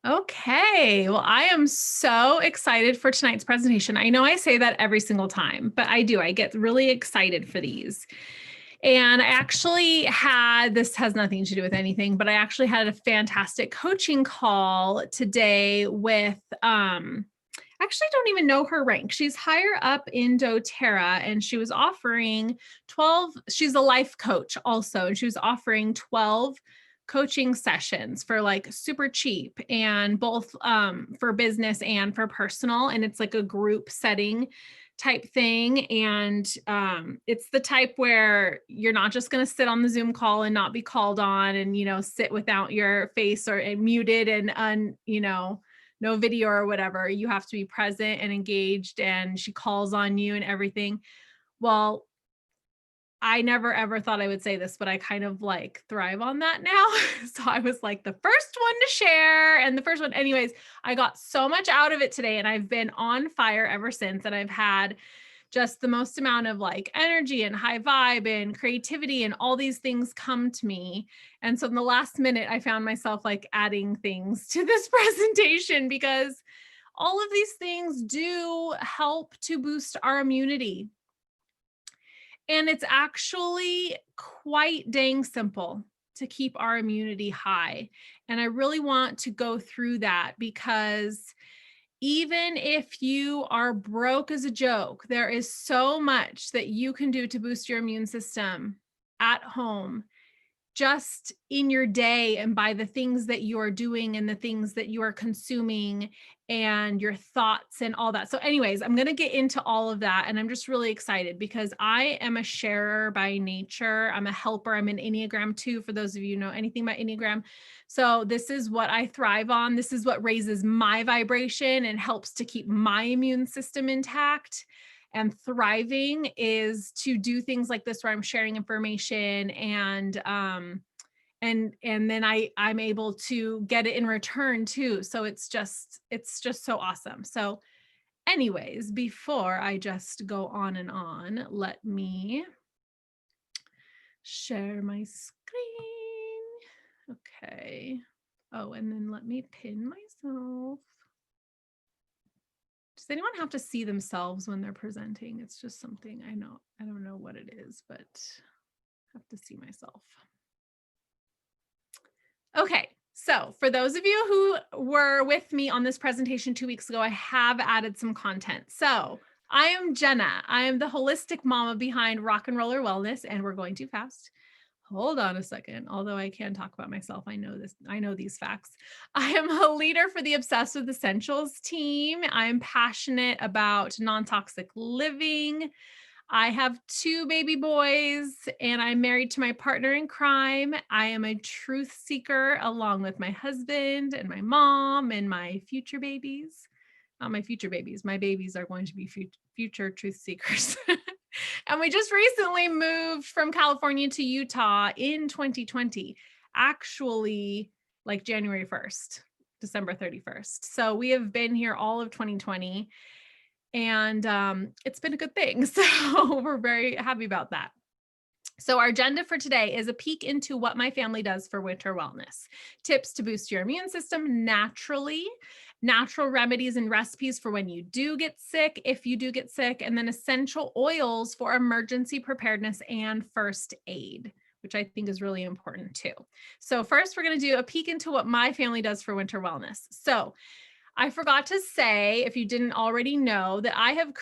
Okay, well, I am so excited for tonight's presentation. I know I say that every single time, but I do. I get really excited for these. And I actually had, this has nothing to do with anything, but I actually had a fantastic coaching call today with, actually don't even know her rank. She's higher up in doTERRA and she was offering 12, she's a life coach also, and she was offering 12 coaching sessions for like super cheap and both for business and for personal. And it's like a group setting type thing. And it's the type where you're not just going to sit on the Zoom call and not be called on and, sit without your face or muted and no video or whatever. You have to be present and engaged, and she calls on you and everything. Well, I never ever thought I would say this, but I kind of like thrive on that now. So I was like the first one to share and the first one. Anyways, I got so much out of it today and I've been on fire ever since. And I've had just the most amount of like energy and high vibe and creativity and all these things come to me. And so in the last minute, I found myself like adding things to this presentation because all of these things do help to boost our immunity. And it's actually quite dang simple to keep our immunity high. And I really want to go through that because even if you are broke as a joke, there is so much that you can do to boost your immune system at home, just in your day, and by the things that you are doing and the things that you are consuming and your thoughts and all that. So anyways, I'm going to get into all of that. And I'm just really excited because I am a sharer by nature. I'm a helper. I'm an Enneagram 2, for those of you who know anything about Enneagram. So this is what I thrive on. This is what raises my vibration and helps to keep my immune system intact and thriving, is to do things like this where I'm sharing information and then I'm able to get it in return too. So it's just so awesome. So anyways, before I just go on and on, let me share my screen. Okay. Oh, and then let me pin myself. Does anyone have to see themselves when they're presenting? It's just something I don't know what it is, but I have to see myself. Okay, so for those of you who were with me on this presentation 2 weeks ago, I have added some content. So I am Jenna. I am the holistic mama behind Rock and Roller Wellness, and we're going too fast. Hold on a second. Although I can talk about myself, I know these facts. I am a leader for the Obsessed with Essentials team. I am passionate about non-toxic living. I have 2 baby boys and I'm married to my partner in crime. I am a truth seeker along with my husband and my mom and my future babies. Not my future babies. My babies are going to be future truth seekers. And we just recently moved from California to Utah in 2020, actually like January 1st, December 31st. So we have been here all of 2020 and it's been a good thing. So we're very happy about that. So our agenda for today is a peek into what my family does for winter wellness. Tips to boost your immune system naturally, natural remedies and recipes for when you do get sick, if you do get sick, and then essential oils for emergency preparedness and first aid, which I think is really important too. So first, we're going to do a peek into what my family does for winter wellness. So I forgot to say, if you didn't already know, that I've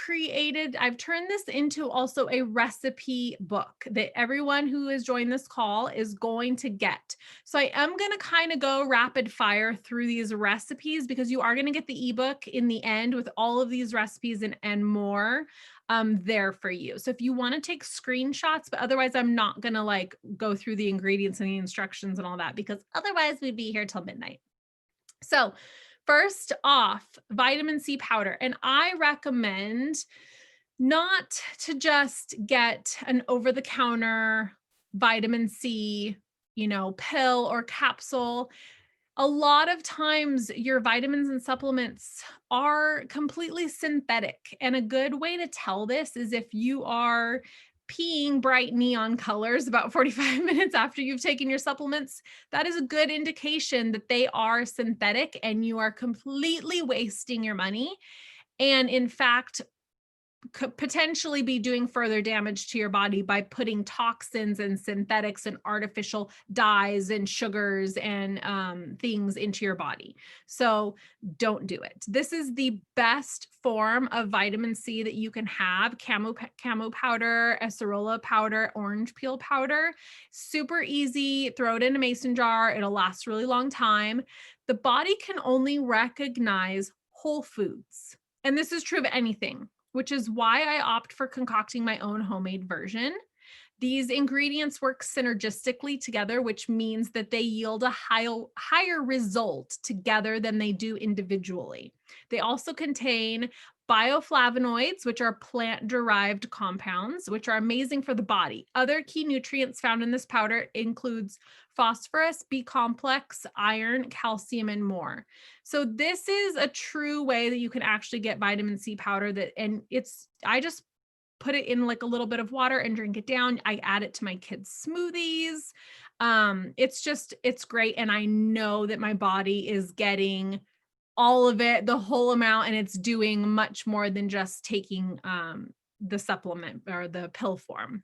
turned this into also a recipe book that everyone who has joined this call is going to get. So I am going to kind of go rapid fire through these recipes because you are going to get the ebook in the end with all of these recipes and more there for you. So if you want to take screenshots, but otherwise I'm not going to like go through the ingredients and the instructions and all that because otherwise we'd be here till midnight. So first off, vitamin C powder. And I recommend not to just get an over-the-counter vitamin C, pill or capsule. A lot of times your vitamins and supplements are completely synthetic. And a good way to tell this is if you are peeing bright neon colors about 45 minutes after you've taken your supplements, that is a good indication that they are synthetic and you are completely wasting your money. And in fact, could potentially be doing further damage to your body by putting toxins and synthetics and artificial dyes and sugars and things into your body. So don't do it. This is the best form of vitamin C that you can have. Camo powder, acerola powder, orange peel powder. Super easy. Throw it in a mason jar. It'll last a really long time. The body can only recognize whole foods. And this is true of anything, which is why I opt for concocting my own homemade version. These ingredients work synergistically together, which means that they yield a higher result together than they do individually. They also contain bioflavonoids, which are plant-derived compounds, which are amazing for the body. Other key nutrients found in this powder includes phosphorus, B complex, iron, calcium, and more. So this is a true way that you can actually get vitamin C powder I just put it in like a little bit of water and drink it down. I add it to my kids' smoothies. It's great. And I know that my body is getting all of it, the whole amount, and it's doing much more than just taking the supplement or the pill form.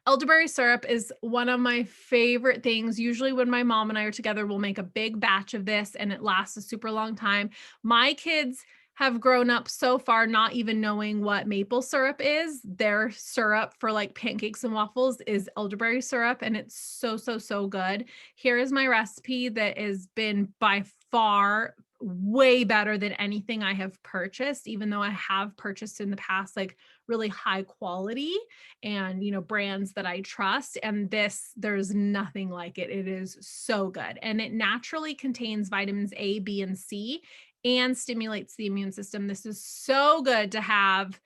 Elderberry syrup is one of my favorite things. Usually when my mom and I are together, we'll make a big batch of this and it lasts a super long time. My kids have grown up so far not even knowing what maple syrup is. Their syrup for like pancakes and waffles is elderberry syrup, and it's so good. Here is my recipe that has been by far way better than anything I have purchased, even though I have purchased in the past like really high quality and, you know, brands that I trust. And this, there's nothing like it. It is so good. And it naturally contains vitamins A, B, and C and stimulates the immune system. This is so good to have,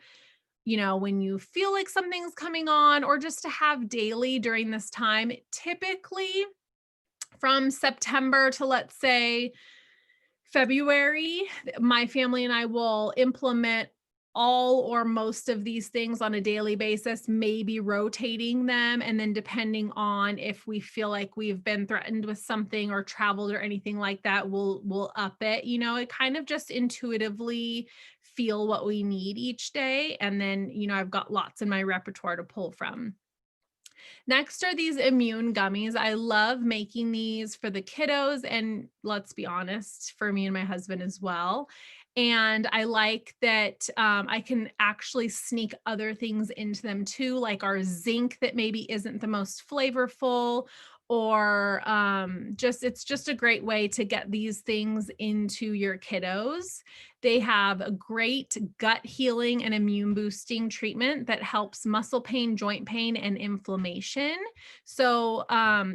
you know, when you feel like something's coming on, or just to have daily during this time. Typically from September to, let's say, February, my family and I will implement all or most of these things on a daily basis, maybe rotating them. And then depending on if we feel like we've been threatened with something or traveled or anything like that, we'll up it. You know, it kind of just intuitively feel what we need each day. And then, you know, I've got lots in my repertoire to pull from. Next are these immune gummies. I love making these for the kiddos, and let's be honest, for me and my husband as well. And I like that I can actually sneak other things into them too, like our zinc that maybe isn't the most flavorful, or it's just a great way to get these things into your kiddos. They have a great gut healing and immune boosting treatment that helps muscle pain, joint pain, and inflammation. So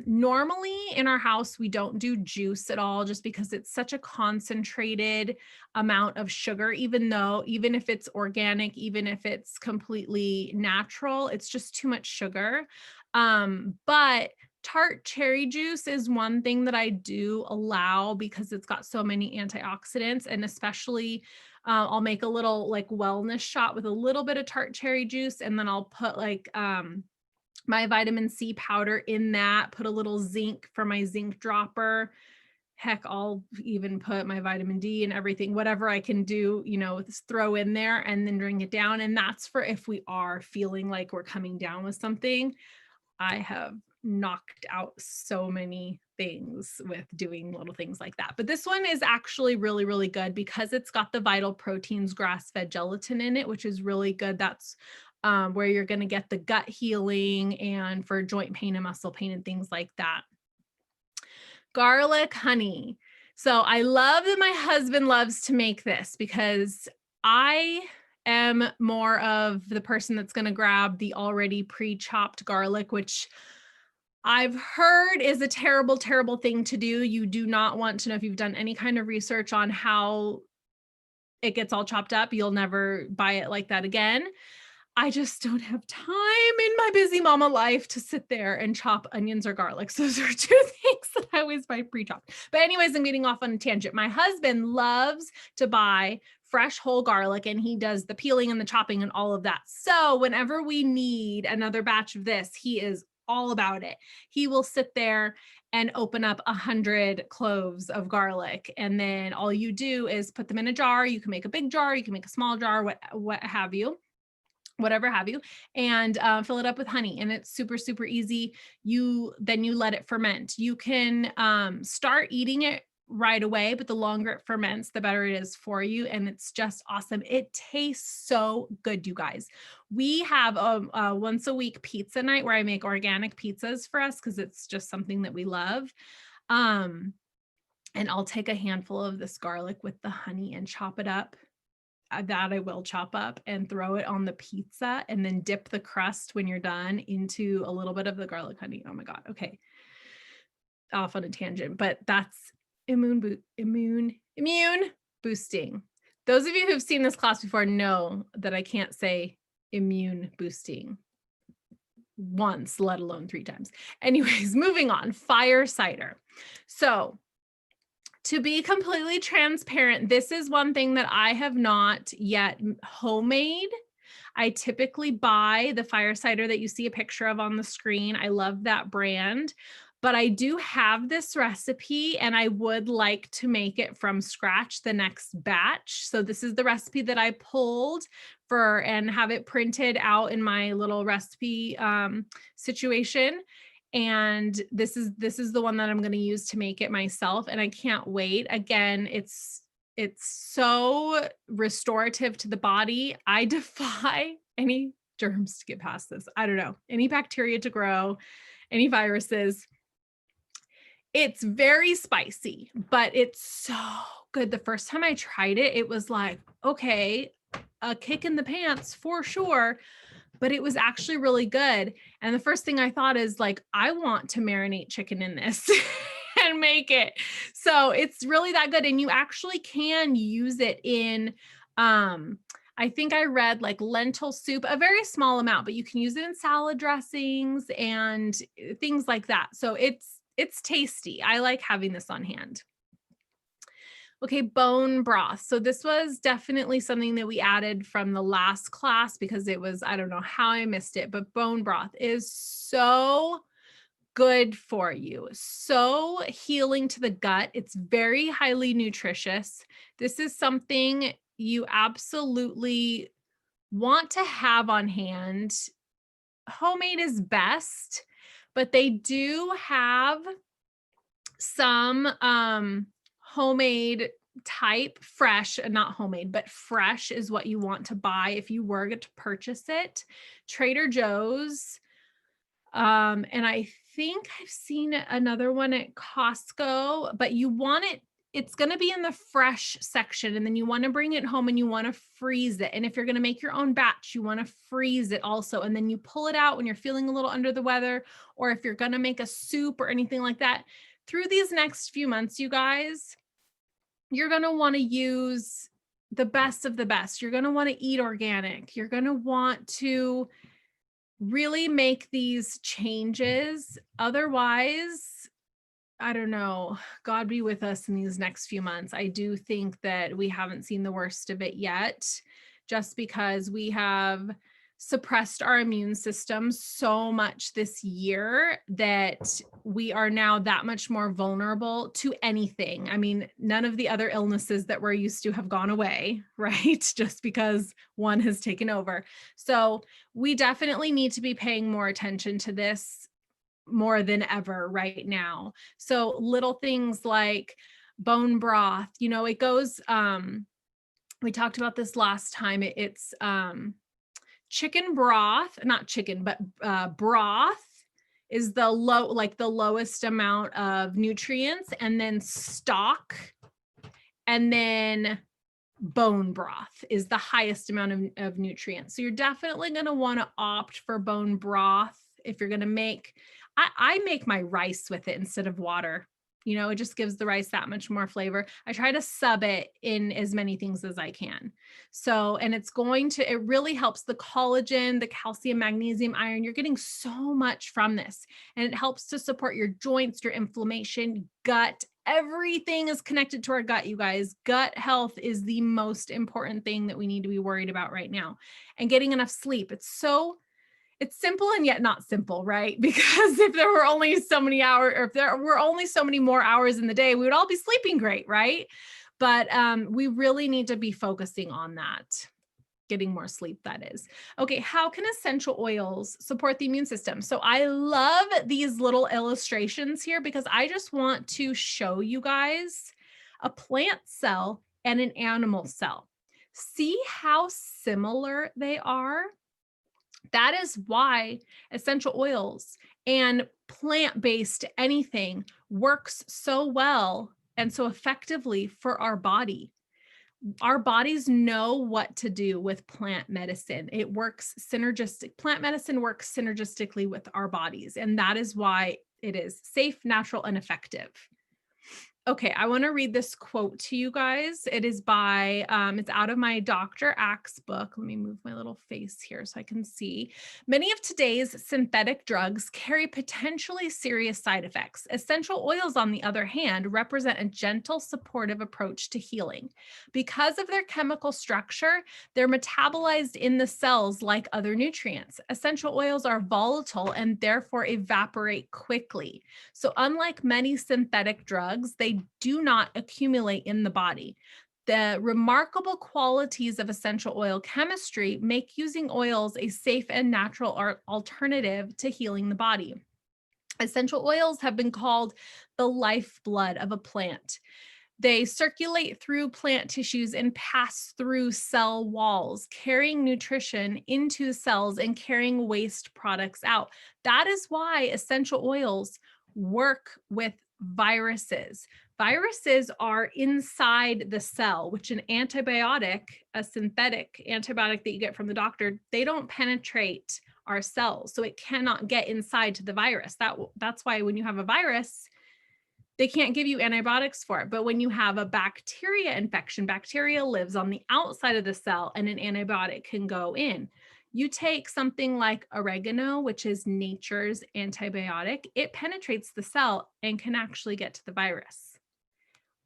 normally in our house, we don't do juice at all, just because it's such a concentrated amount of sugar, even if it's organic, even if it's completely natural, it's just too much sugar. But tart cherry juice is one thing that I do allow because it's got so many antioxidants, and especially I'll make a little like wellness shot with a little bit of tart cherry juice, and then I'll put like my vitamin C powder in that, put a little zinc for my zinc dropper. Heck, I'll even put my vitamin D and everything, whatever I can do, you know, throw in there and then drink it down. And that's for if we are feeling like we're coming down with something. I have knocked out so many things with doing little things like that. But this one is actually really, really good because it's got the Vital Proteins grass-fed gelatin in it, which is really good. That's where you're going to get the gut healing and for joint pain and muscle pain and things like that. Garlic honey. So I love that my husband loves to make this because I am more of the person that's going to grab the already pre-chopped garlic, which I've heard is a terrible, terrible thing to do. You do not want to know, if you've done any kind of research on how it gets all chopped up, you'll never buy it like that again. I just don't have time in my busy mama life to sit there and chop onions or garlic. So those are two things that I always buy pre-chopped. But anyways, I'm getting off on a tangent. My husband loves to buy fresh whole garlic, and he does the peeling and the chopping and all of that. So whenever we need another batch of this, he is all about it. He will sit there and open up 100 cloves of garlic. And then all you do is put them in a jar. You can make a big jar, you can make a small jar, what have you. Whatever have you, and fill it up with honey. And it's super, super easy. Then you let it ferment. You can start eating it right away, but the longer it ferments, the better it is for you. And it's just awesome. It tastes so good, you guys. We have a once a week pizza night where I make organic pizzas for us because it's just something that we love. And I'll take a handful of this garlic with the honey and chop it up. That I will chop up and throw it on the pizza, and then dip the crust when you're done into a little bit of the garlic honey. Oh my God. Okay. Off on a tangent, but that's immune boosting. Those of you who've seen this class before know that I can't say immune boosting once, let alone 3 times. Anyways, moving on. Fire cider. So to be completely transparent, this is one thing that I have not yet homemade. I typically buy the fire cider that you see a picture of on the screen. I love that brand, but I do have this recipe and I would like to make it from scratch the next batch. So this is the recipe that I pulled for and have it printed out in my little recipe situation. And this is the one that I'm going to use to make it myself. And I can't wait. Again, it's so restorative to the body. I defy any germs to get past this. I don't know, any bacteria to grow, any viruses. It's very spicy, but it's so good. The first time I tried it, it was like, okay, a kick in the pants for sure. But it was actually really good. And the first thing I thought is like, I want to marinate chicken in this and make it. So it's really that good. And you actually can use it in, I think I read like lentil soup, a very small amount, but you can use it in salad dressings and things like that. So it's tasty. I like having this on hand. Okay, bone broth. So this was definitely something that we added from the last class because it was, I don't know how I missed it, but bone broth is so good for you. So healing to the gut. It's very highly nutritious. This is something you absolutely want to have on hand. Homemade is best, but they do have some homemade type. Fresh, not homemade, but fresh is what you want to buy if you were to purchase it. Trader Joe's. And I think I've seen another one at Costco, but you want it, it's going to be in the fresh section, and then you want to bring it home and you want to freeze it. And if you're going to make your own batch, you want to freeze it also. And then you pull it out when you're feeling a little under the weather, or if you're going to make a soup or anything like that. Through these next few months, you guys, you're going to want to use the best of the best. You're going to want to eat organic. You're going to want to really make these changes. Otherwise, I don't know, God be with us in these next few months. I do think that we haven't seen the worst of it yet, just because we have suppressed our immune system so much this year that we are now that much more vulnerable to anything. I mean, none of the other illnesses that we're used to have gone away, right? Just because one has taken over. So we definitely need to be paying more attention to this more than ever right now. So little things like bone broth, you know, it goes, we talked about this last time. It's, chicken broth, not chicken, but broth is the lowest amount of nutrients, and then stock, and then bone broth is the highest amount of nutrients. So you're definitely going to want to opt for bone broth if you're going to make, I make my rice with it instead of water. It just gives the rice that much more flavor. I try to sub it in as many things as I can. So, and it really helps the collagen, the calcium, magnesium, iron. You're getting so much from this, and it helps to support your joints, your inflammation, gut. Everything is connected to our gut, you guys. Gut health is the most important thing that we need to be worried about right now. And getting enough sleep. It's simple and yet not simple, right? Because if there were only so many hours, or if there were only so many more hours in the day, we would all be sleeping great, right? But we really need to be focusing on that, getting more sleep, that is. Okay, how can essential oils support the immune system? So I love these little illustrations here because I just want to show you guys a plant cell and an animal cell. See how similar they are? That is why essential oils and plant-based anything works so well and so effectively for our body. Our bodies know what to do with plant medicine. It works synergistic. Plant medicine works synergistically with our bodies, and that is why it is safe, natural, and effective. Okay, I want to read this quote to you guys. It is by, it's out of my Dr. Axe book. Let me move my little face here so I can see. Many of today's synthetic drugs carry potentially serious side effects. Essential oils, on the other hand, represent a gentle, supportive approach to healing. Because of their chemical structure, they're metabolized in the cells like other nutrients. Essential oils are volatile and therefore evaporate quickly. So unlike many synthetic drugs, they do not accumulate in the body. The remarkable qualities of essential oil chemistry make using oils a safe and natural alternative to healing the body. Essential oils have been called the lifeblood of a plant. They circulate through plant tissues and pass through cell walls, carrying nutrition into cells and carrying waste products out. That is why essential oils work with viruses. Viruses are inside the cell, which an antibiotic, a synthetic antibiotic that you get from the doctor, they don't penetrate our cells. So it cannot get inside to the virus. That's why when you have a virus, they can't give you antibiotics for it. But when you have a bacteria infection, bacteria lives on the outside of the cell and an antibiotic can go in. You take something like oregano, which is nature's antibiotic, it penetrates the cell and can actually get to the virus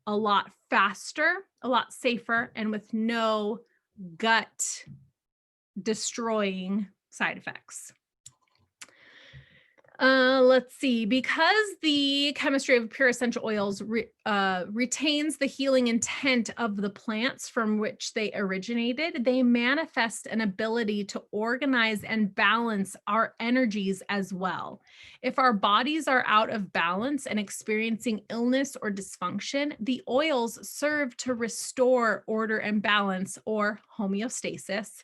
a lot faster, a lot safer, and with no gut destroying side effects. Let's see, because the chemistry of pure essential oils retains the healing intent of the plants from which they originated, they manifest an ability to organize and balance our energies as well. If our bodies are out of balance and experiencing illness or dysfunction, the oils serve to restore order and balance, or homeostasis,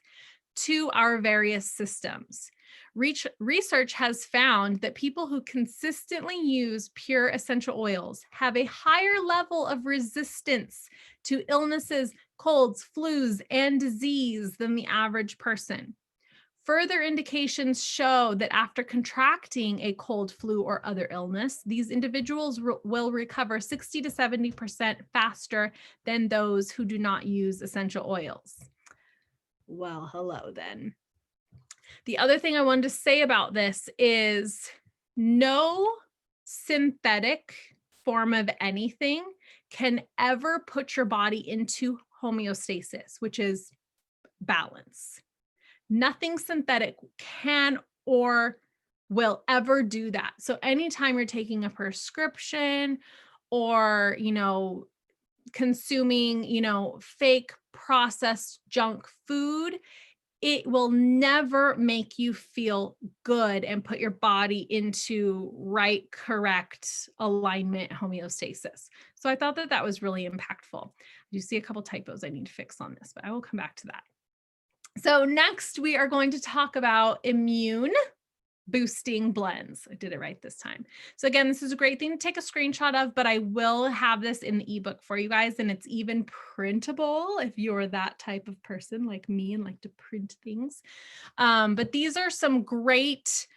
to our various systems. Research has found that people who consistently use pure essential oils have a higher level of resistance to illnesses, colds, flus, and disease than the average person. Further indications show that after contracting a cold, flu, or other illness, these individuals will recover 60 to 70% faster than those who do not use essential oils. Well, hello then. The other thing I wanted to say about this is no synthetic form of anything can ever put your body into homeostasis, which is balance. Nothing synthetic can or will ever do that. So anytime you're taking a prescription or, consuming, fake processed junk food, it will never make you feel good and put your body into right, correct alignment, homeostasis. So I thought that that was really impactful. You see a couple typos I need to fix on this, but I will come back to that. So next we are going to talk about immune boosting blends. I did it right this time. So again, this is a great thing to take a screenshot of, but I will have this in the ebook for you guys, and it's even printable if you're that type of person like me and like to print things. But these are some great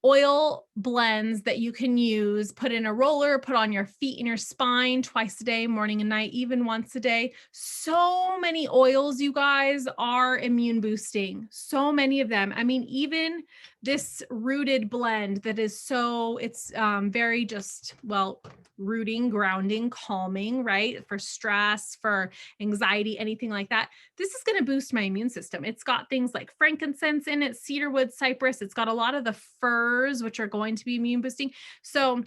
oil blends that you can use, put in a roller, put on your feet and your spine twice a day, morning and night, even once a day. So many oils, you guys, are immune boosting. So many of them. I mean, even this rooted blend that is it's very just, well, rooting, grounding, calming, right? For stress, for anxiety, anything like that. This is going to boost my immune system. It's got things like frankincense in it, cedarwood, cypress. It's got a lot of the furs, which are going to be immune boosting. So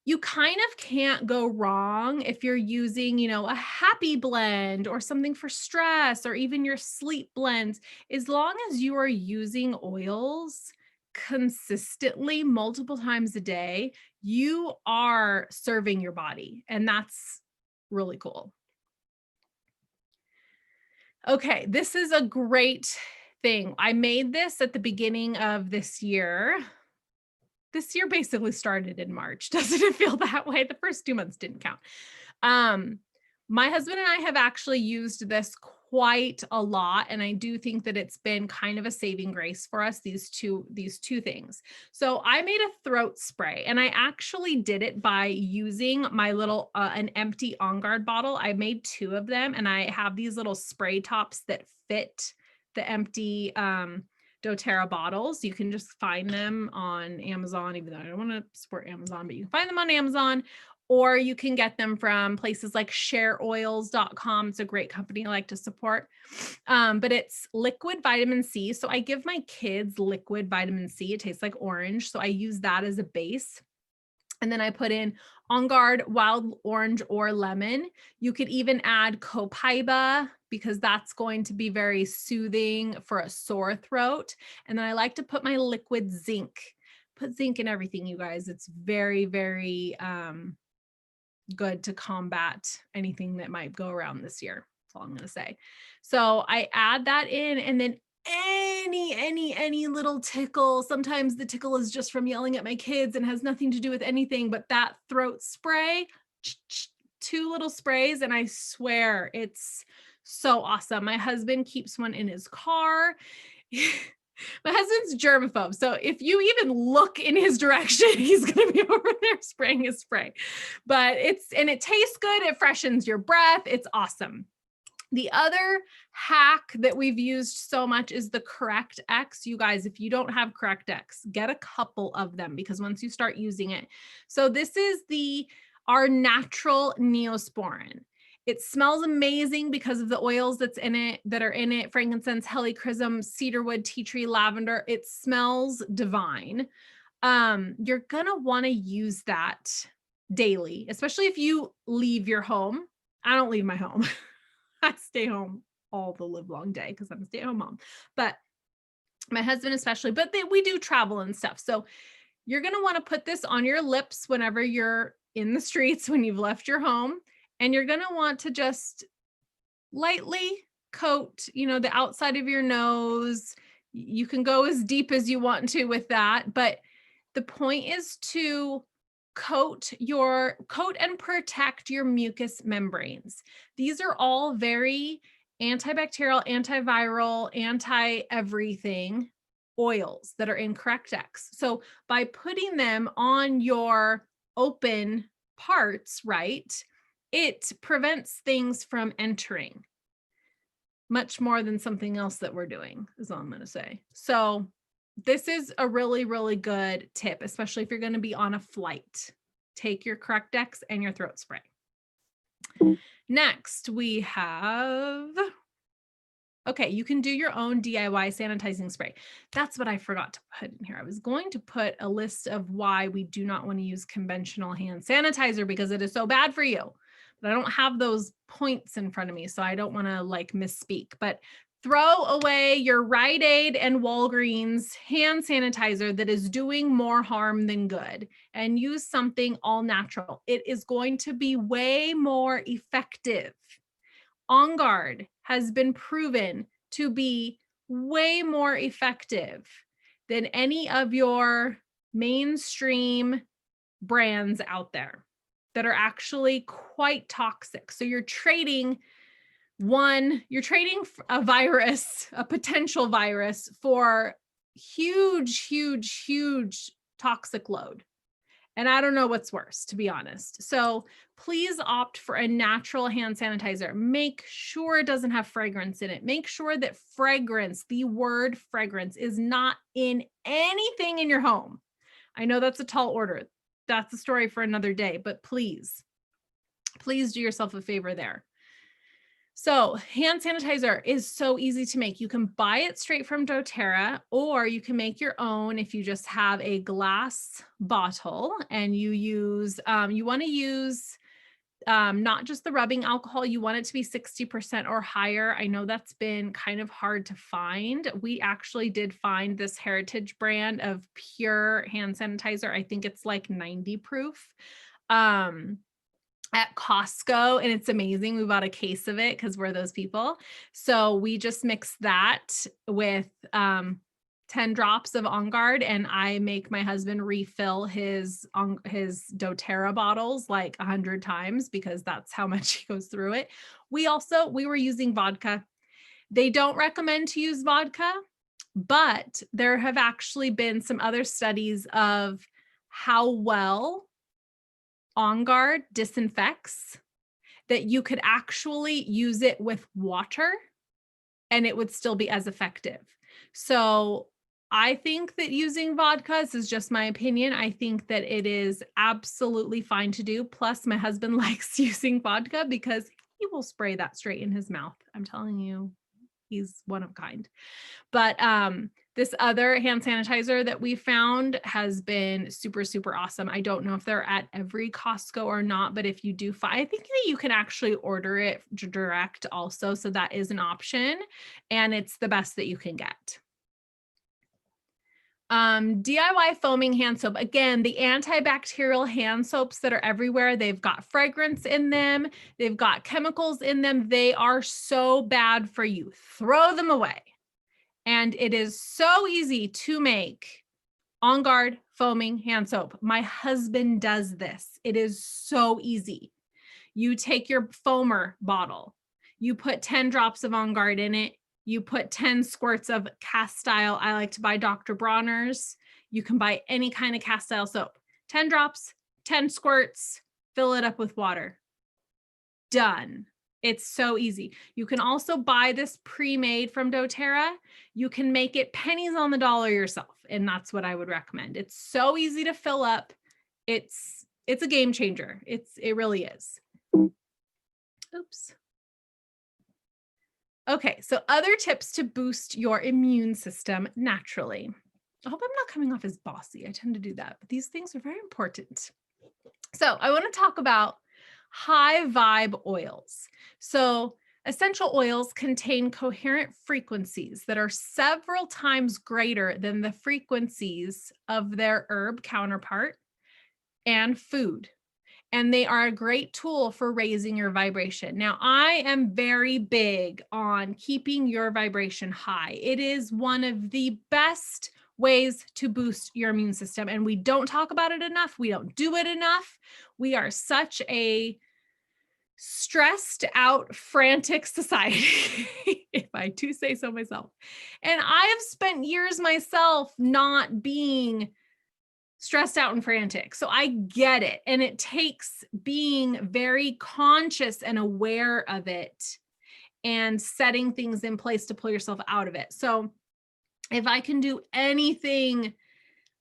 you kind of can't go wrong if you're using, a happy blend or something for stress, or even your sleep blends, as long as you are using oils consistently multiple times a day, you are serving your body. And that's really cool. Okay, this is a great thing. I made this at the beginning of this year. This year basically started in March. Doesn't it feel that way? The first 2 months didn't count. My husband and I have actually used this quite a lot, and I do think that it's been kind of a saving grace for us, these two things. So I made a throat spray, and I actually did it by using my little an empty On Guard bottle. I made 2 of them, and I have these little spray tops that fit the empty doTERRA bottles. You can just find them on Amazon, even though I don't want to support Amazon, but you can find them on Amazon, or you can get them from places like shareoils.com. It's a great company I like to support. But it's liquid vitamin C. So I give my kids liquid vitamin C. It tastes like orange. So I use that as a base. And then I put in On Guard, wild orange, or lemon. You could even add copaiba, because that's going to be very soothing for a sore throat. And then I like to put my liquid zinc. Put zinc in everything, you guys. It's very, very good to combat anything that might go around this year. That's all I'm going to say. So I add that in, and then any little tickle. Sometimes the tickle is just from yelling at my kids and has nothing to do with anything, but that throat spray, 2 little sprays, and I swear it's so awesome. My husband keeps one in his car. My husband's germaphobe. So if you even look in his direction, he's going to be over there spraying his spray. But it tastes good. It freshens your breath. It's awesome. The other hack that we've used so much is the Correct X. You guys, if you don't have Correct X, get a couple of them, because once you start using it. So this is our natural Neosporin. It smells amazing because of the oils that are in it, frankincense, helichrysum, cedarwood, tea tree, lavender. It smells divine. You're gonna want to use that daily, especially if you leave your home. I don't leave my home. I stay home all the live long day because I'm a stay-at-home mom, but my husband especially, but we do travel and stuff. So you're going to want to put this on your lips whenever you're in the streets, when you've left your home, and you're going to want to just lightly coat, the outside of your nose. You can go as deep as you want to with that, but the point is to coat and protect your mucous membranes. These are all very antibacterial, antiviral, anti-everything oils that are in Correct X. So by putting them on your open parts, right, it prevents things from entering much more than something else that we're doing, is all I'm going to say. So this is a really, really good tip, especially if you're going to be on a flight. Take your Correct X and your throat spray. Next, we have, okay, you can do your own DIY sanitizing spray. That's what I forgot to put in here. I was going to put a list of why we do not want to use conventional hand sanitizer because it is so bad for you. But I don't have those points in front of me, so I don't want to misspeak. But throw away your Rite Aid and Walgreens hand sanitizer that is doing more harm than good, and use something all natural. It is going to be way more effective. On Guard has been proven to be way more effective than any of your mainstream brands out there that are actually quite toxic. So you're trading a virus, a potential virus, for huge, huge, huge toxic load. And I don't know what's worse, to be honest. So please opt for a natural hand sanitizer. Make sure it doesn't have fragrance in it. Make sure that fragrance, the word fragrance, is not in anything in your home. I know that's a tall order. That's a story for another day, but please do yourself a favor there. So hand sanitizer is so easy to make. You can buy it straight from doTERRA, or you can make your own if you just have a glass bottle and you use, you want to use not just the rubbing alcohol, you want it to be 60% or higher. I know that's been kind of hard to find. We actually did find this Heritage brand of pure hand sanitizer. I think it's like 90 proof. At Costco, and it's amazing. We bought a case of it because we're those people. So we just mix that with 10 drops of On Guard, and I make my husband refill his doTERRA bottles like 100 times because that's how much he goes through it. We were using vodka. They don't recommend to use vodka, but there have actually been some other studies of how well On Guard disinfects, that you could actually use it with water and it would still be as effective. So I think that using vodka, this is just my opinion, I think that it is absolutely fine to do. Plus my husband likes using vodka because he will spray that straight in his mouth. I'm telling you, he's one of a kind. But this other hand sanitizer that we found has been super, super awesome. I don't know if they're at every Costco or not, but if you do find, I think that you can actually order it direct also. So that is an option, and it's the best that you can get. DIY foaming hand soap. Again, the antibacterial hand soaps that are everywhere, they've got fragrance in them. They've got chemicals in them. They are so bad for you. Throw them away. And it is so easy to make On Guard foaming hand soap. My husband does this. It is so easy. You take your foamer bottle, you put 10 drops of On Guard in it, you put 10 squirts of Castile. I like to buy Dr. Bronner's. You can buy any kind of Castile soap. 10 drops, 10 squirts, fill it up with water. Done. It's so easy. You can also buy this pre-made from doTERRA. You can make it pennies on the dollar yourself, and that's what I would recommend. It's so easy to fill up. It's a game changer. It really is. Oops. Okay, so other tips to boost your immune system naturally. I hope I'm not coming off as bossy. I tend to do that, but these things are very important. So I want to talk about high vibe oils. So essential oils contain coherent frequencies that are several times greater than the frequencies of their herb counterpart and food. And they are a great tool for raising your vibration. Now, I am very big on keeping your vibration high. It is one of the best ways to boost your immune system. And we don't talk about it enough. We don't do it enough. We are such a stressed out, frantic society, if I do say so myself. And I have spent years myself not being stressed out and frantic. So I get it. And it takes being very conscious and aware of it and setting things in place to pull yourself out of it. So if I can do anything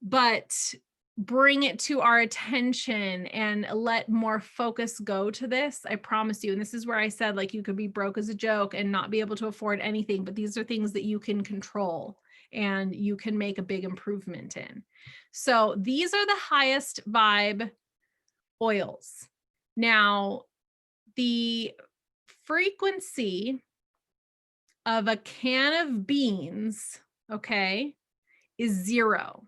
but bring it to our attention and let more focus go to this, I promise you. And this is where I said, like, you could be broke as a joke and not be able to afford anything, but these are things that you can control and you can make a big improvement in. So these are the highest vibe oils. Now, the frequency of a can of beans, okay, is 0.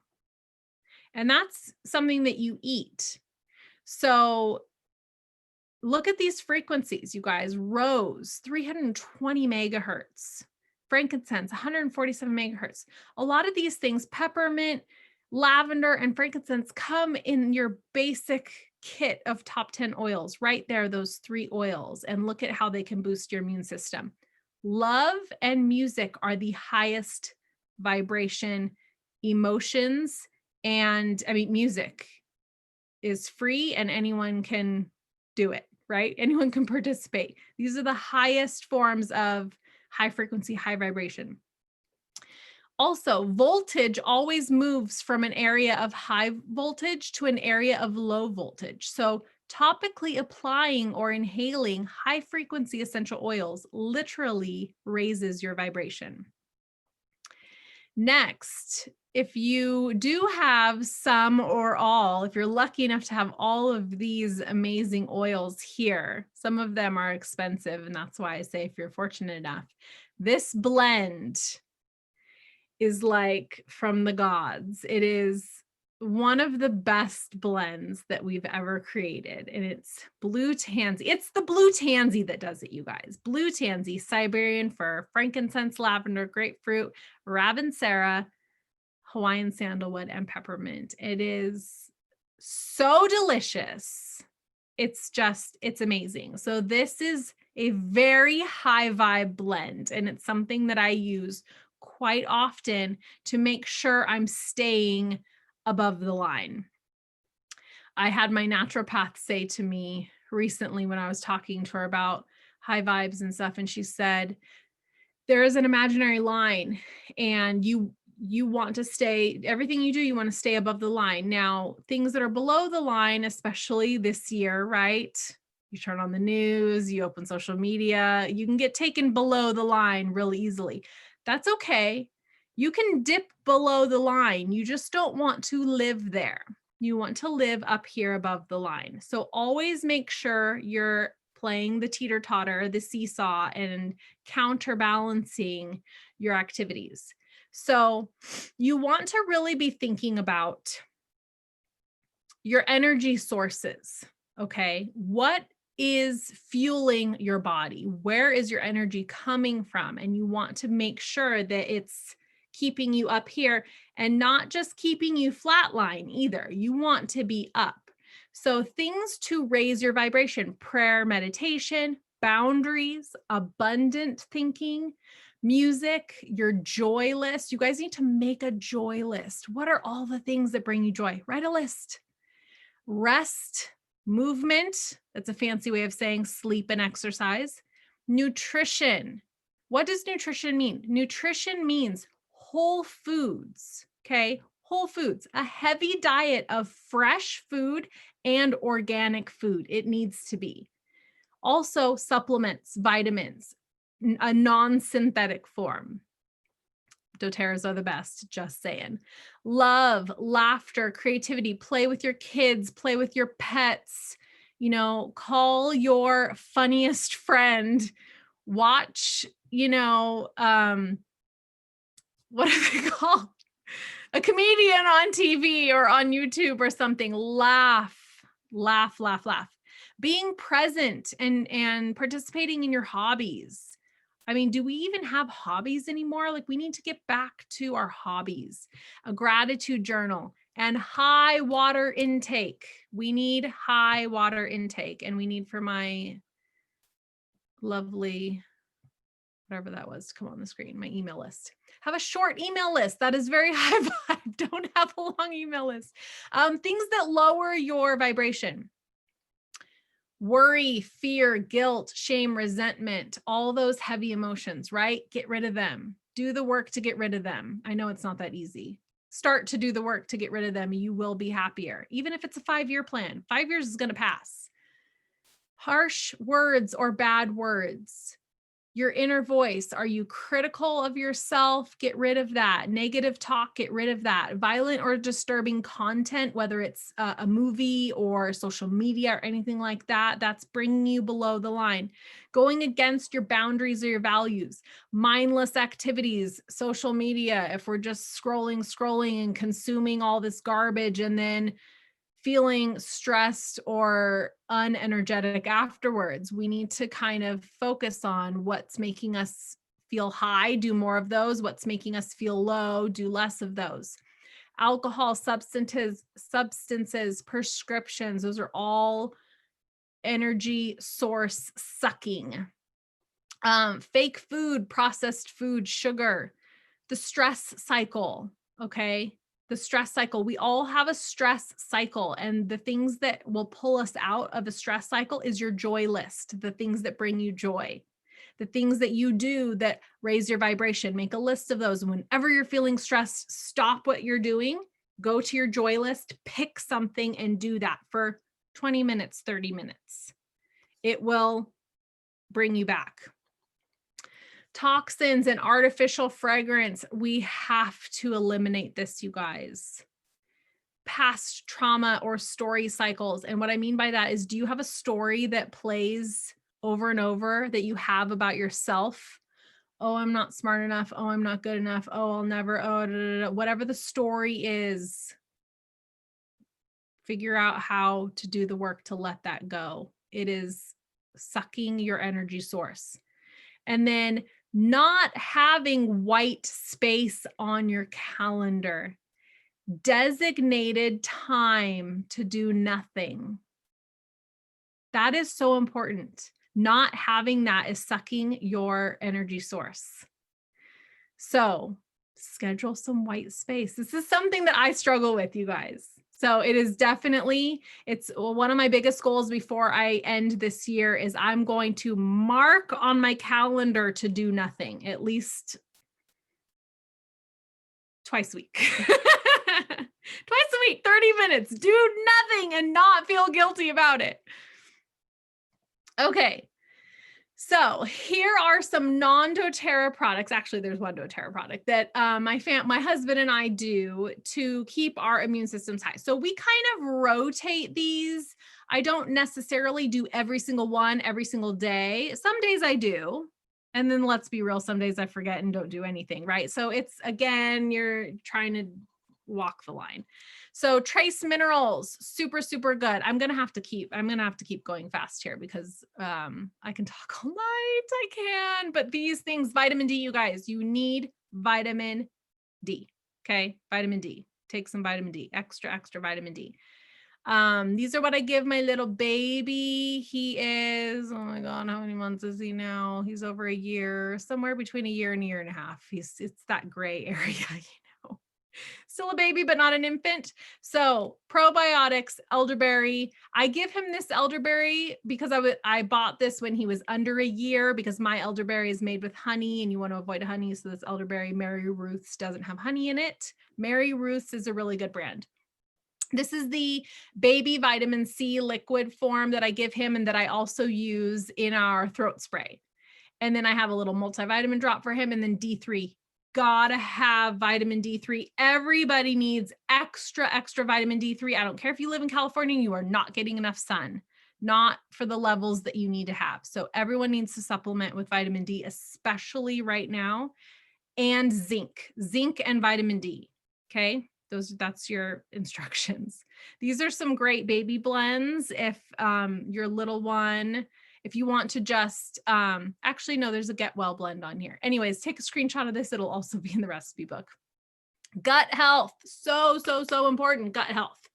And that's something that you eat. So look at these frequencies, you guys. Rose, 320 megahertz. Frankincense, 147 megahertz. A lot of these things, peppermint, lavender, and frankincense, come in your basic kit of top 10 oils right there, those 3 oils. And look at how they can boost your immune system. Love and music are the highest vibration emotions, and music is free and anyone can do it, right? Anyone can participate. These are the highest forms of high frequency, high vibration. Also, voltage always moves from an area of high voltage to an area of low voltage. So topically applying or inhaling high frequency essential oils literally raises your vibration. Next, if you do have some or all, if you're lucky enough to have all of these amazing oils here, some of them are expensive, and that's why I say if you're fortunate enough, this blend is like from the gods. It is one of the best blends that we've ever created, and it's blue tansy. It's the blue tansy that does it, you guys. Blue tansy, Siberian fir, frankincense, lavender, grapefruit, ravensara, Hawaiian sandalwood, and peppermint. It is so delicious. It's amazing. So this is a very high vibe blend, and it's something that I use quite often to make sure I'm staying above the line. I had my naturopath say to me recently when I was talking to her about high vibes and stuff, and she said, there is an imaginary line, and you want to stay, everything you do, you want to stay above the line. Now, things that are below the line, especially this year, right? You turn on the news, you open social media, you can get taken below the line real easily. That's okay. You can dip below the line. You just don't want to live there. You want to live up here above the line. So always make sure you're playing the teeter-totter, the seesaw, and counterbalancing your activities. So you want to really be thinking about your energy sources, okay? What is fueling your body? Where is your energy coming from? And you want to make sure that it's keeping you up here and not just keeping you flatline either. You want to be up. So things to raise your vibration: prayer, meditation, boundaries, abundant thinking, music, your joy list. You guys need to make a joy list. What are all the things that bring you joy? Write a list. Rest, movement. That's a fancy way of saying sleep and exercise. Nutrition. What does nutrition mean? Nutrition means whole foods, okay? Whole foods, a heavy diet of fresh food and organic food. It needs to be. Also, supplements, vitamins, a non-synthetic form. doTERRAs are the best, just saying. Love, laughter, creativity, play with your kids, play with your pets, call your funniest friend, watch, what are they called? A comedian on TV or on YouTube or something. Laugh, laugh, laugh, laugh. Being present and participating in your hobbies. Do we even have hobbies anymore? Like, we need to get back to our hobbies. A gratitude journal and high water intake. We need high water intake, and we need for my lovely, whatever that was, to come on the screen, my email list. Have a short email list. That is very high vibe. Don't have a long email list. Things that lower your vibration. Worry, fear, guilt, shame, resentment, all those heavy emotions, right? Get rid of them. Do the work to get rid of them. I know it's not that easy. Start to do the work to get rid of them. You will be happier. Even if it's a 5-year plan, 5 years is going to pass. Harsh words or bad words. Your inner voice. Are you critical of yourself? Get rid of that. Negative talk, get rid of that. Violent or disturbing content, whether it's a movie or social media or anything like that, that's bringing you below the line. Going against your boundaries or your values. Mindless activities, social media, if we're just scrolling and consuming all this garbage and then feeling stressed or unenergetic afterwards. We need to kind of focus on what's making us feel high, do more of those. What's making us feel low, do less of those. Alcohol, substances, prescriptions, those are all energy source sucking. Fake food, processed food, sugar, the stress cycle. Okay. The stress cycle. We all have a stress cycle, and the things that will pull us out of a stress cycle is your joy list, the things that bring you joy, the things that you do that raise your vibration. Make a list of those. And whenever you're feeling stressed, stop what you're doing, go to your joy list, pick something and do that for 20 minutes, 30 minutes. It will bring you back. Toxins and artificial fragrance. We have to eliminate this, you guys. Past trauma or story cycles. And what I mean by that is, do you have a story that plays over and over that you have about yourself? Oh, I'm not smart enough. Oh, I'm not good enough. Oh, I'll never, oh, da, da, da. Whatever the story is, figure out how to do the work to let that go. It is sucking your energy source. And then not having white space on your calendar, designated time to do nothing. That is so important. Not having that is sucking your energy source. So schedule some white space. This is something that I struggle with, you guys. So it is definitely, it's one of my biggest goals before I end this year is I'm going to mark on my calendar to do nothing, at least twice a week. Twice a week, 30 minutes, do nothing and not feel guilty about it. Okay. So here are some non-doTERRA products. Actually, there's one doTERRA product that my husband and I do to keep our immune systems high. So we kind of rotate these. I don't necessarily do every single one every single day. Some days I do. And then let's be real, some days I forget and don't do anything, right? So it's, again, you're trying to walk the line. So trace minerals, super, super good. I'm going to have to keep going fast here because I can talk all night. I can, but these things, vitamin D, you guys, you need vitamin D. Okay. Vitamin D, take some vitamin D, extra vitamin D. These are what I give my little baby. He is, oh my God, how many months is he now? He's over a year, somewhere between a year and a half. It's that gray area, you know. Still a baby, but not an infant. So probiotics, elderberry. I give him this elderberry because I bought this when he was under a year because my elderberry is made with honey and you want to avoid honey. So this elderberry, Mary Ruth's, doesn't have honey in it. Mary Ruth's is a really good brand. This is the baby vitamin C liquid form that I give him and that I also use in our throat spray. And then I have a little multivitamin drop for him, and then D3. Gotta have vitamin D3. Everybody needs extra vitamin D3. I don't care if you live in California, you are not getting enough sun, not for the levels that you need to have. So everyone needs to supplement with vitamin D, especially right now, and zinc and vitamin D. Okay. That's your instructions. These are some great baby blends. If your little one, if you want to just, actually, no, there's a Get Well blend on here. Anyways, take a screenshot of this. It'll also be in the recipe book. Gut health. So important. Gut health.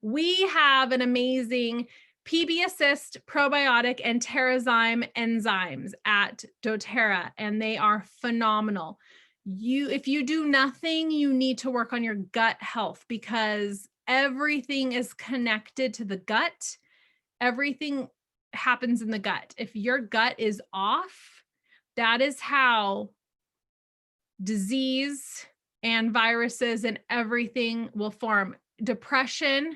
We have an amazing PB Assist probiotic and Terrazyme enzymes at doTERRA, and they are phenomenal. If you do nothing, you need to work on your gut health because everything is connected to the gut. Everything happens in the gut. If your gut is off, that is how disease and viruses and everything will form. Depression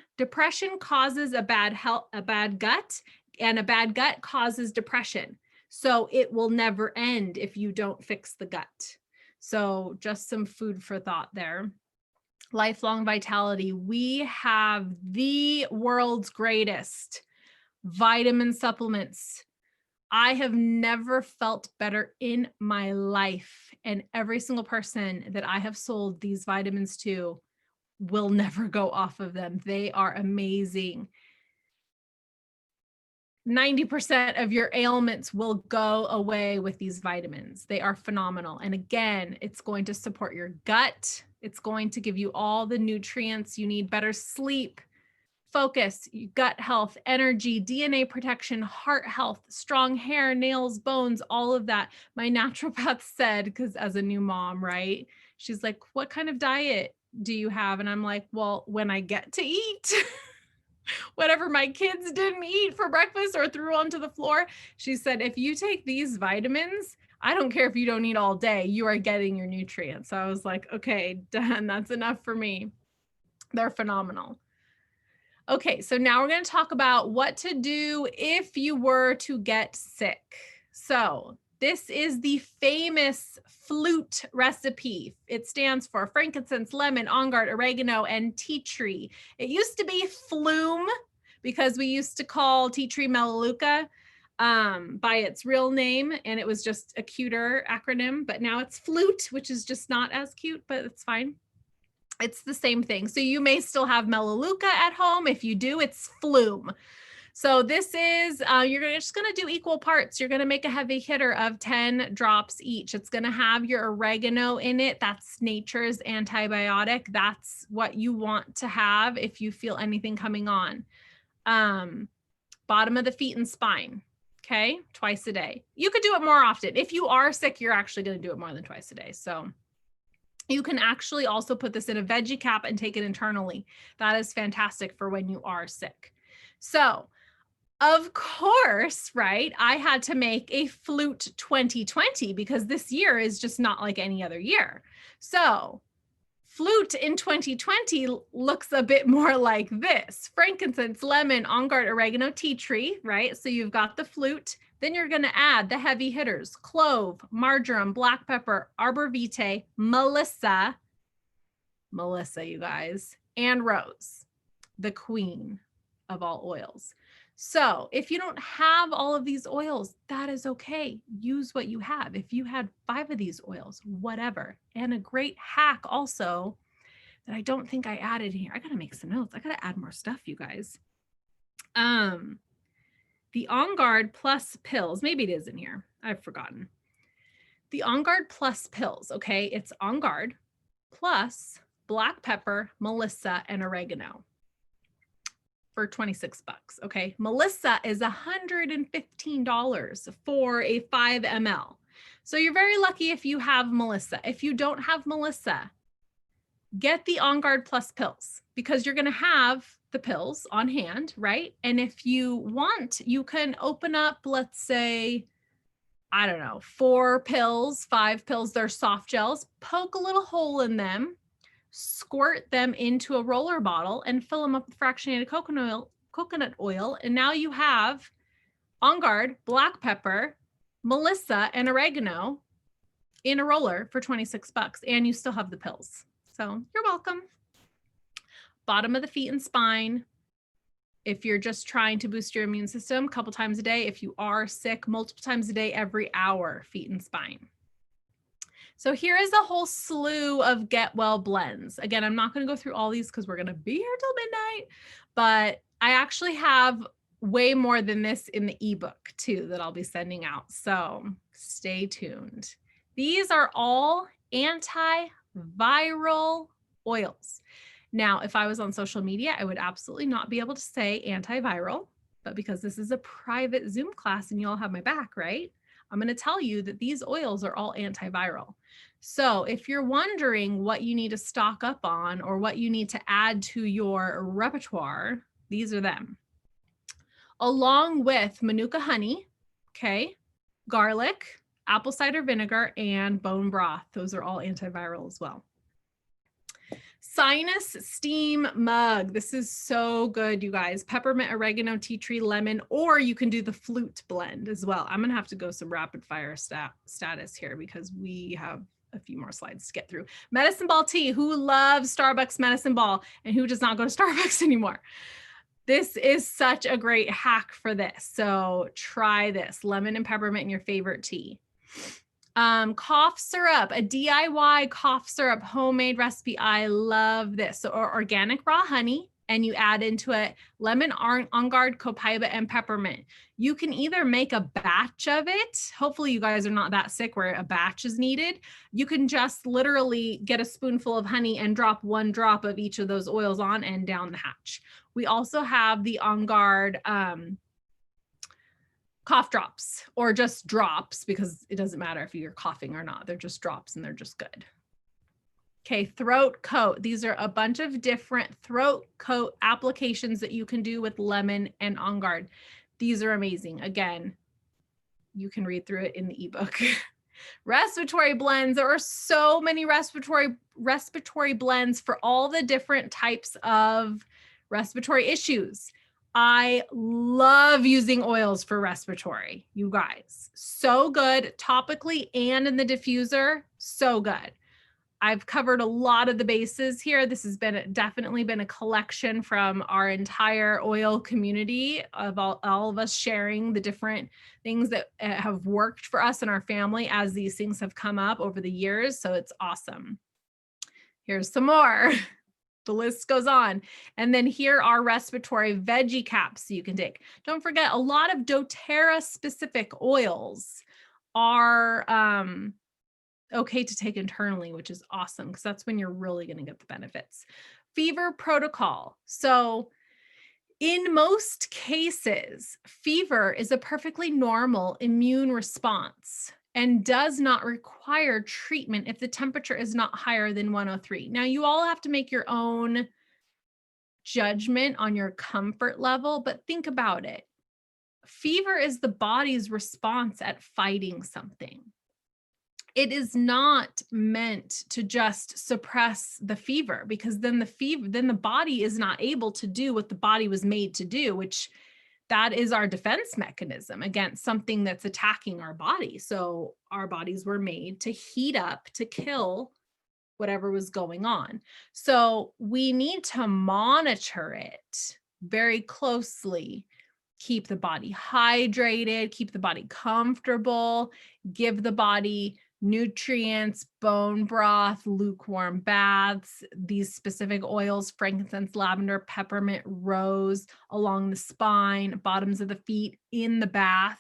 causes a bad gut, and a bad gut causes depression. So it will never end if you don't fix the gut. So just some food for thought there. Lifelong vitality. We have the world's greatest vitamin supplements. I have never felt better in my life. And every single person that I have sold these vitamins to will never go off of them. They are amazing. 90% of your ailments will go away with these vitamins. They are phenomenal. And again, it's going to support your gut. It's going to give you all the nutrients you need, better sleep, focus, gut health, energy, DNA protection, heart health, strong hair, nails, bones, all of that. My naturopath said, because as a new mom, right? She's like, what kind of diet do you have? And I'm like, well, when I get to eat whatever my kids didn't eat for breakfast or threw onto the floor. She said, if you take these vitamins, I don't care if you don't eat all day, you are getting your nutrients. So I was like, okay, done. That's enough for me. They're phenomenal. Okay, so now we're going to talk about what to do if you were to get sick. So this is the famous flute recipe. It stands for frankincense, lemon, on guard, oregano, and tea tree. It used to be flume because we used to call tea tree melaleuca by its real name, and it was just a cuter acronym, but now it's flute, which is just not as cute, but it's fine. It's the same thing. So you may still have melaleuca at home. If you do, it's flume. So this is, you're just going to do equal parts. You're going to make a heavy hitter of 10 drops each. It's going to have your oregano in it. That's nature's antibiotic. That's what you want to have if you feel anything coming on. Bottom of the feet and spine. Okay. Twice a day. You could do it more often. If you are sick, you're actually going to do it more than twice a day. So you can actually also put this in a veggie cap and take it internally. That is fantastic for when you are sick. So of course, right, I had to make a flute 2020 because this year is just not like any other year. So flute in 2020 looks a bit more like this: frankincense, lemon, on guard, oregano, tea tree, right? So you've got the flute. Then you're going to add the heavy hitters: clove, marjoram, black pepper, arbor vitae, melissa, you guys, and rose, the queen of all oils. So if you don't have all of these oils, that is okay. Use what you have. If you had 5 of these oils, whatever. And a great hack also that I don't think I added here. I got to make some notes. I got to add more stuff, you guys. The On Guard Plus pills. Maybe it is in here. I've forgotten. The On Guard Plus pills. Okay. It's On Guard plus black pepper, melissa, and oregano for 26 bucks. Okay. Melissa is $115 for a 5 ml. So you're very lucky if you have melissa. If you don't have melissa, get the On Guard Plus pills because you're going to have the pills on hand, right? And if you want, you can open up, let's say, I don't know, 4 pills, 5 pills. They're soft gels. Poke a little hole in them, squirt them into a roller bottle and fill them up with fractionated coconut oil. And now you have On Guard, black pepper, melissa, and oregano in a roller for 26 bucks. And you still have the pills. So you're welcome. Bottom of the feet and spine. If you're just trying to boost your immune system a couple times a day, if you are sick, multiple times a day, every hour, feet and spine. So here is a whole slew of get well blends. Again, I'm not going to go through all these because we're going to be here till midnight, but I actually have way more than this in the ebook too that I'll be sending out. So stay tuned. These are all antiviral oils. Now, if I was on social media, I would absolutely not be able to say antiviral, but because this is a private Zoom class and you all have my back, right? I'm going to tell you that these oils are all antiviral. So if you're wondering what you need to stock up on or what you need to add to your repertoire, these are them. Along with Manuka honey, okay, garlic, apple cider vinegar, and bone broth. Those are all antiviral as well. Sinus steam mug. This is so good, you guys. Peppermint, oregano, tea tree, lemon, or you can do the flute blend as well. I'm going to have to go some rapid fire status here because we have a few more slides to get through. Medicine ball tea. Who loves Starbucks medicine ball and who does not go to Starbucks anymore? This is such a great hack for this. So try this. Lemon and peppermint in your favorite tea. Cough syrup, a DIY cough syrup, homemade recipe. I love this. So organic raw honey, and you add into it lemon, On Guard, copaiba, and peppermint. You can either make a batch of it. Hopefully you guys are not that sick where a batch is needed. You can just literally get a spoonful of honey and drop 1 drop of each of those oils on and down the hatch. We also have the On Guard cough drops, or just drops, because it doesn't matter if you're coughing or not. They're just drops and they're just good. Okay, throat coat. These are a bunch of different throat coat applications that you can do with lemon and On Guard. These are amazing. Again, you can read through it in the ebook. Respiratory blends. There are so many respiratory blends for all the different types of respiratory issues. I love using oils for respiratory, you guys. So good, topically and in the diffuser, so good. I've covered a lot of the bases here. This has definitely been a collection from our entire oil community of all of us sharing the different things that have worked for us and our family as these things have come up over the years. So it's awesome. Here's some more. The list goes on. And then here are respiratory veggie caps you can take. Don't forget, a lot of doTERRA specific oils are okay to take internally, which is awesome because that's when you're really going to get the benefits. Fever protocol. So in most cases, fever is a perfectly normal immune response and does not require treatment if the temperature is not higher than 103. Now, you all have to make your own judgment on your comfort level, but think about it. Fever is the body's response at fighting something. It is not meant to just suppress the fever, because then the body is not able to do what the body was made to do, which that is our defense mechanism against something that's attacking our body. So our bodies were made to heat up, to kill whatever was going on. So we need to monitor it very closely. Keep the body hydrated, keep the body comfortable, give the body nutrients, bone broth, lukewarm baths, these specific oils, frankincense, lavender, peppermint, rose, along the spine, bottoms of the feet, in the bath.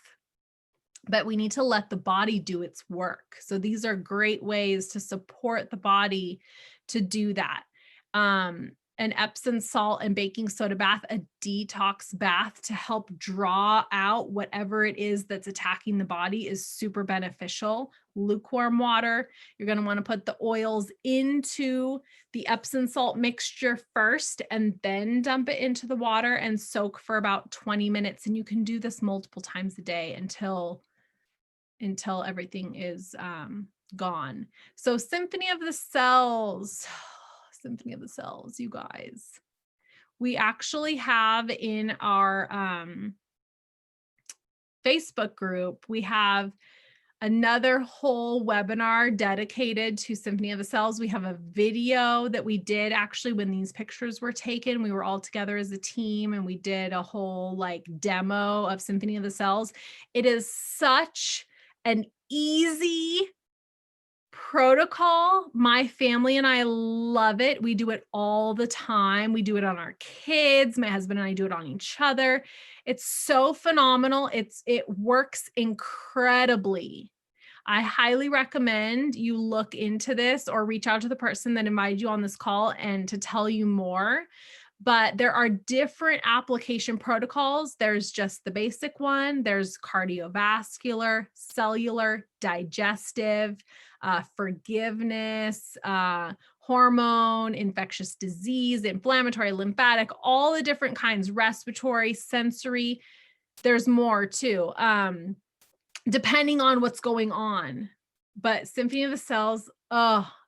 But we need to let the body do its work. So these are great ways to support the body to do that. An Epsom salt and baking soda bath, a detox bath to help draw out whatever it is that's attacking the body is super beneficial. Lukewarm water, you're going to want to put the oils into the Epsom salt mixture first and then dump it into the water and soak for about 20 minutes. And you can do this multiple times a day until everything is gone. So Symphony of the Cells. Symphony of the Cells, you guys. We actually have in our Facebook group, we have another whole webinar dedicated to Symphony of the Cells. We have a video that we did actually when these pictures were taken. We were all together as a team and we did a whole like demo of Symphony of the Cells. It is such an easy protocol. My family and I love it. We do it all the time. We do it on our kids. My husband and I do it on each other. It's so phenomenal. It works incredibly. I highly recommend you look into this or reach out to the person that invited you on this call and to tell you more. But there are different application protocols. There's just the basic one. There's cardiovascular, cellular, digestive, forgiveness, hormone, infectious disease, inflammatory, lymphatic, all the different kinds, respiratory, sensory. There's more too, depending on what's going on. But Symphony of the Cells,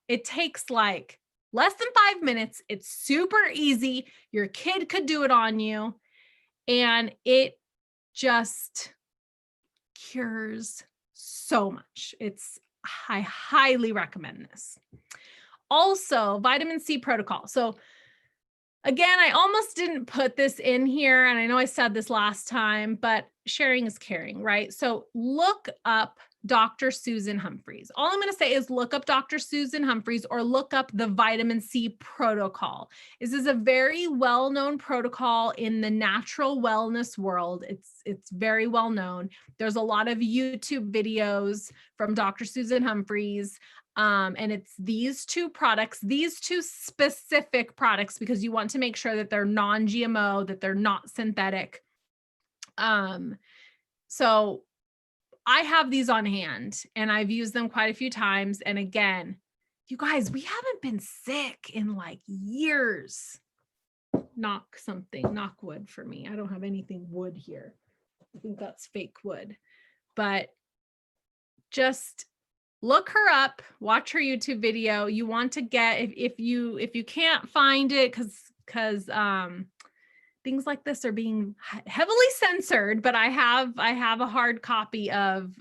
it takes like less than 5 minutes. It's super easy. Your kid could do it on you. And it just cures so much. I highly recommend this. Also, vitamin C protocol. So again, I almost didn't put this in here, and I know I said this last time, but sharing is caring, right? So look up Dr. Suzanne Humphries. All I'm going to say is look up Dr. Suzanne Humphries or look up the vitamin C protocol. This is a very well-known protocol in the natural wellness world. It's very well known. There's a lot of YouTube videos from Dr. Suzanne Humphries. And it's these two products, these two specific products, because you want to make sure that they're non-GMO, that they're not synthetic. So I have these on hand and I've used them quite a few times. And again, You guys, we haven't been sick in like years. Knock wood for me. I don't have anything wood here. I think that's fake wood. But just look her up, watch her YouTube video. You want to get, if you can't find it, because things like this are being heavily censored, but I have a hard copy of,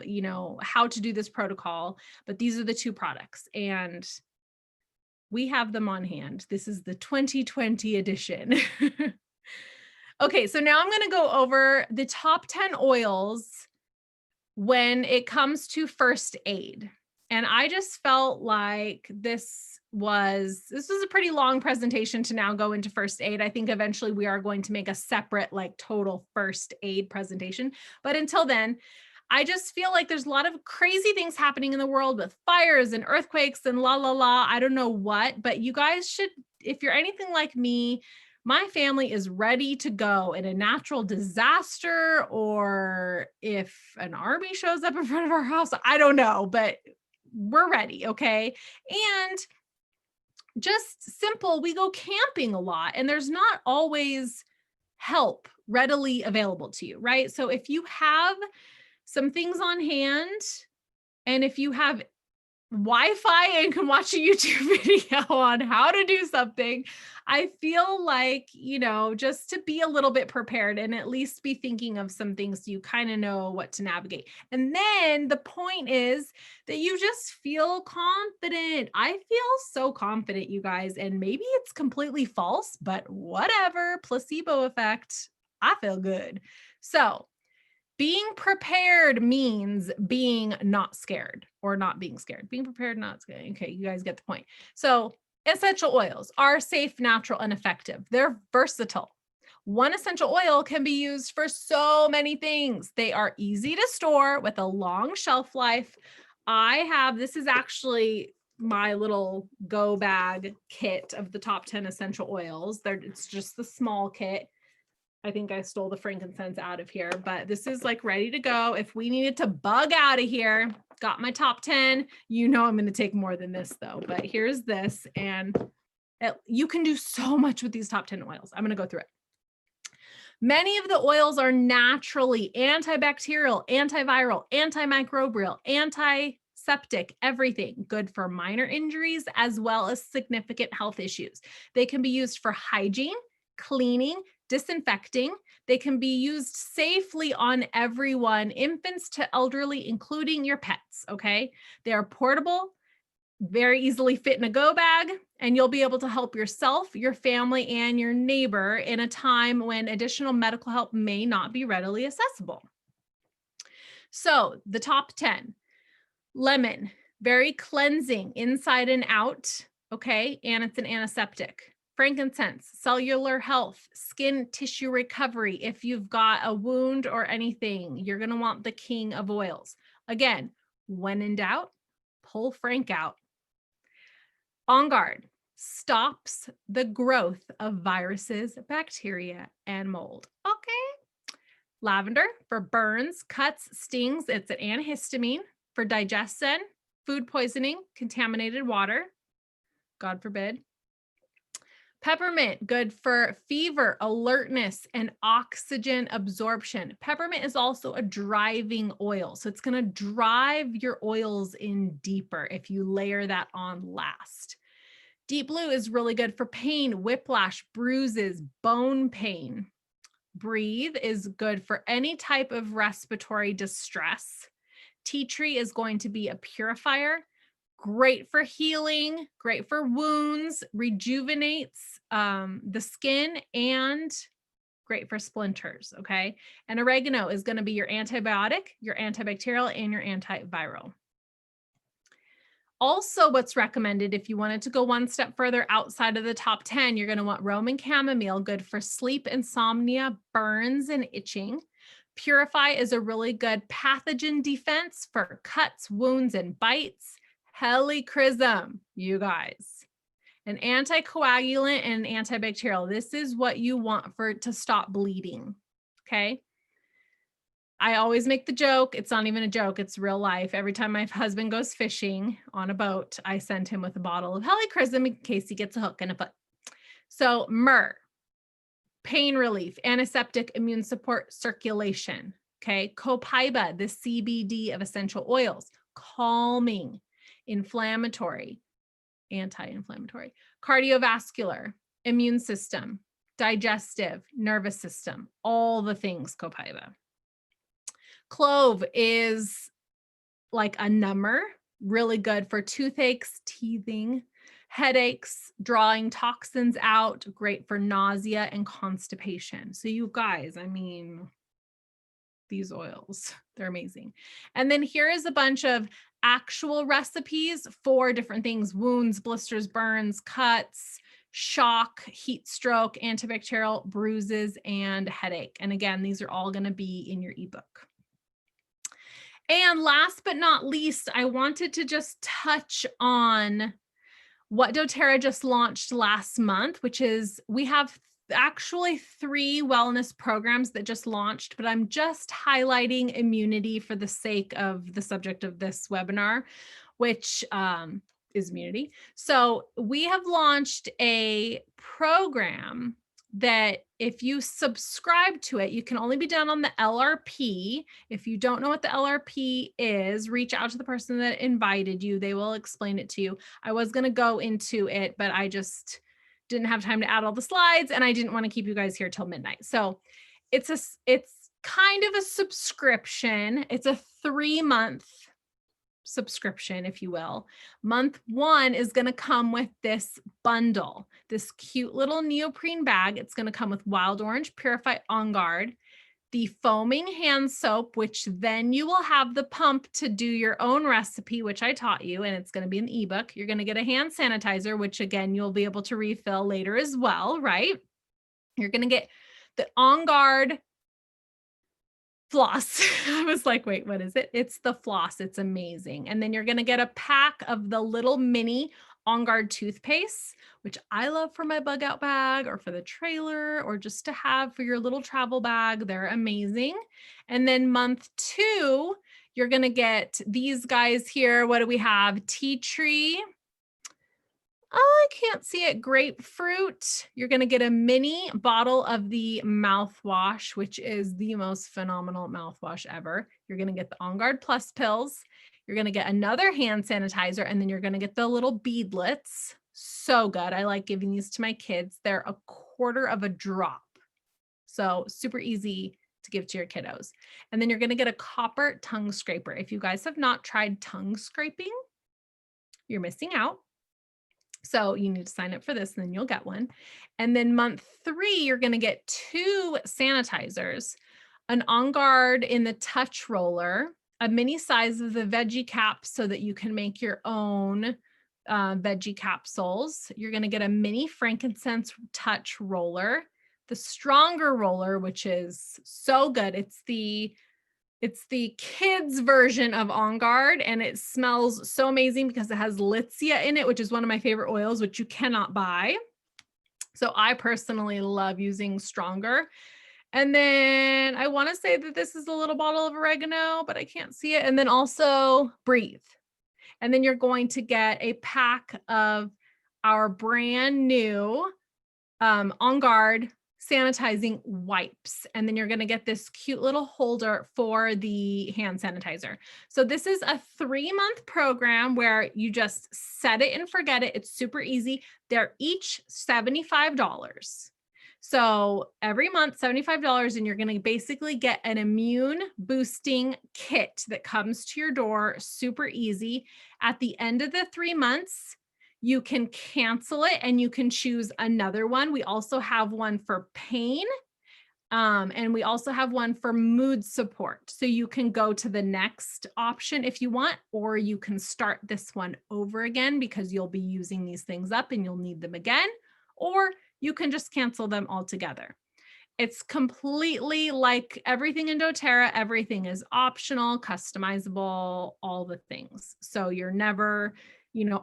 how to do this protocol, but these are the two products and we have them on hand. This is the 2020 edition. Okay, so now I'm going to go over the top 10 oils when it comes to first aid. And I just felt like this was a pretty long presentation to now go into first aid. I think eventually we are going to make a separate like total first aid presentation. But until then, I just feel like there's a lot of crazy things happening in the world with fires and earthquakes and I don't know what, but you guys should, if you're anything like me, my family is ready to go in a natural disaster, or if an army shows up in front of our house, I don't know, but we're ready. Okay. And just simple, we go camping a lot and there's not always help readily available to you, right? So if you have some things on hand, and if you have Wi-Fi and can watch a YouTube video on how to do something, I feel like, just to be a little bit prepared and at least be thinking of some things so you kind of know what to navigate. And then the point is that you just feel confident. I feel so confident, you guys, and maybe it's completely false, but whatever, placebo effect, I feel good. So being prepared means being not scared or not being scared. Being prepared, not scared. Okay, you guys get the point. So essential oils are safe, natural, and effective. They're versatile. One essential oil can be used for so many things. They are easy to store with a long shelf life. This is actually my little go bag kit of the top 10 essential oils. It's just the small kit. I think I stole the frankincense out of here, but this is like ready to go. If we needed to bug out of here, got my top 10. I'm going to take more than this though, but here's this. And you can do so much with these top 10 oils. I'm going to go through it. Many of the oils are naturally antibacterial, antiviral, antimicrobial, antiseptic, everything. Good for minor injuries as well as significant health issues. They can be used for hygiene, cleaning, disinfecting. They can be used safely on everyone, infants to elderly, including your pets. Okay. They are portable, very easily fit in a go bag, and you'll be able to help yourself, your family, and your neighbor in a time when additional medical help may not be readily accessible. So the top 10, lemon, very cleansing inside and out. Okay. And it's an antiseptic. Frankincense, cellular health, skin tissue recovery. If you've got a wound or anything, you're going to want the king of oils. Again, when in doubt, pull Frank out. On Guard stops the growth of viruses, bacteria, and mold. Okay. Lavender for burns, cuts, stings. It's an antihistamine for digestion, food poisoning, contaminated water. God forbid. Peppermint, good for fever, alertness, and oxygen absorption. Peppermint is also a driving oil, so it's going to drive your oils in deeper if you layer that on last. Deep blue is really good for pain, whiplash, bruises, bone pain. Breathe is good for any type of respiratory distress. Tea tree is going to be a purifier. Great for healing, great for wounds, rejuvenates the skin, and great for splinters, okay? And oregano is going to be your antibiotic, your antibacterial, and your antiviral. Also, what's recommended if you wanted to go one step further outside of the top 10, you're going to want Roman chamomile, good for sleep, insomnia, burns, and itching. Purify is a really good pathogen defense for cuts, wounds, and bites. Helichrysum, you guys, an anticoagulant and an antibacterial. This is what you want to stop bleeding. Okay. I always make the joke. It's not even a joke. It's real life. Every time my husband goes fishing on a boat, I send him with a bottle of helichrysum in case he gets a hook in a foot. So myrrh, pain relief, antiseptic, immune support, circulation. Okay. Copaiba, the CBD of essential oils, calming, inflammatory, anti-inflammatory, cardiovascular, immune system, digestive, nervous system, all the things copaiba. Clove is like a number, really good for toothaches, teething, headaches, drawing toxins out, great for nausea and constipation. So you guys, I mean, these oils, they're amazing. And then here is a bunch of actual recipes for different things: wounds, blisters, burns, cuts, shock, heat stroke, antibacterial, bruises, and headache. And again, these are all going to be in your ebook. And last but not least, I wanted to just touch on what doTERRA just launched last month, which is we have actually 3 wellness programs that just launched, but I'm just highlighting immunity for the sake of the subject of this webinar, which is immunity. So we have launched a program that if you subscribe to it, you can only be done on the LRP. If you don't know what the LRP is, reach out to the person that invited you. They will explain it to you. I was going to go into it, but I just didn't have time to add all the slides, and I didn't want to keep you guys here till midnight. So it's kind of a subscription. It's a 3-month subscription, if you will. Month 1 is going to come with this bundle, this cute little neoprene bag. It's going to come with Wild Orange Purify On Guard, the foaming hand soap, which then you will have the pump to do your own recipe, which I taught you, and it's going to be an ebook. You're going to get a hand sanitizer, which again, you'll be able to refill later as well, right? You're going to get the On Guard floss. I was like, wait, what is it? It's the floss. It's amazing. And then you're going to get a pack of the little mini On Guard toothpaste, which I love for my bug out bag or for the trailer or just to have for your little travel bag. They're amazing. And then month 2, you're going to get these guys here. What do we have? Tea tree. Oh, I can't see it. Grapefruit. You're going to get a mini bottle of the mouthwash, which is the most phenomenal mouthwash ever. You're going to get the On Guard Plus pills. You're going to get another hand sanitizer, and then you're going to get the little beadlets. So good. I like giving these to my kids. They're a quarter of a drop. So super easy to give to your kiddos. And then you're going to get a copper tongue scraper. If you guys have not tried tongue scraping, you're missing out. So you need to sign up for this, and then you'll get one. And then month 3, you're going to get 2 sanitizers, an On Guard in the touch roller, a mini size of the veggie cap so that you can make your own veggie capsules. You're going to get a mini frankincense touch roller, the stronger roller, which is so good. It's the kids version of On Guard, and it smells so amazing because it has Litsea in it, which is one of my favorite oils, which you cannot buy. So I personally love using stronger. And then I want to say that this is a little bottle of oregano, but I can't see it. And then also Breathe. And then you're going to get a pack of our brand new On Guard sanitizing wipes. And then you're going to get this cute little holder for the hand sanitizer. So this is a 3-month program where you just set it and forget it. It's super easy. They're each $75. So every month, $75, and you're going to basically get an immune boosting kit that comes to your door, super easy. At the end of the 3 months, you can cancel it and you can choose another one. We also have one for pain, and we also have one for mood support. So you can go to the next option if you want, or you can start this one over again because you'll be using these things up and you'll need them again, or you can just cancel them altogether. It's completely like everything in doTERRA. Everything is optional, customizable, all the things. So you're never,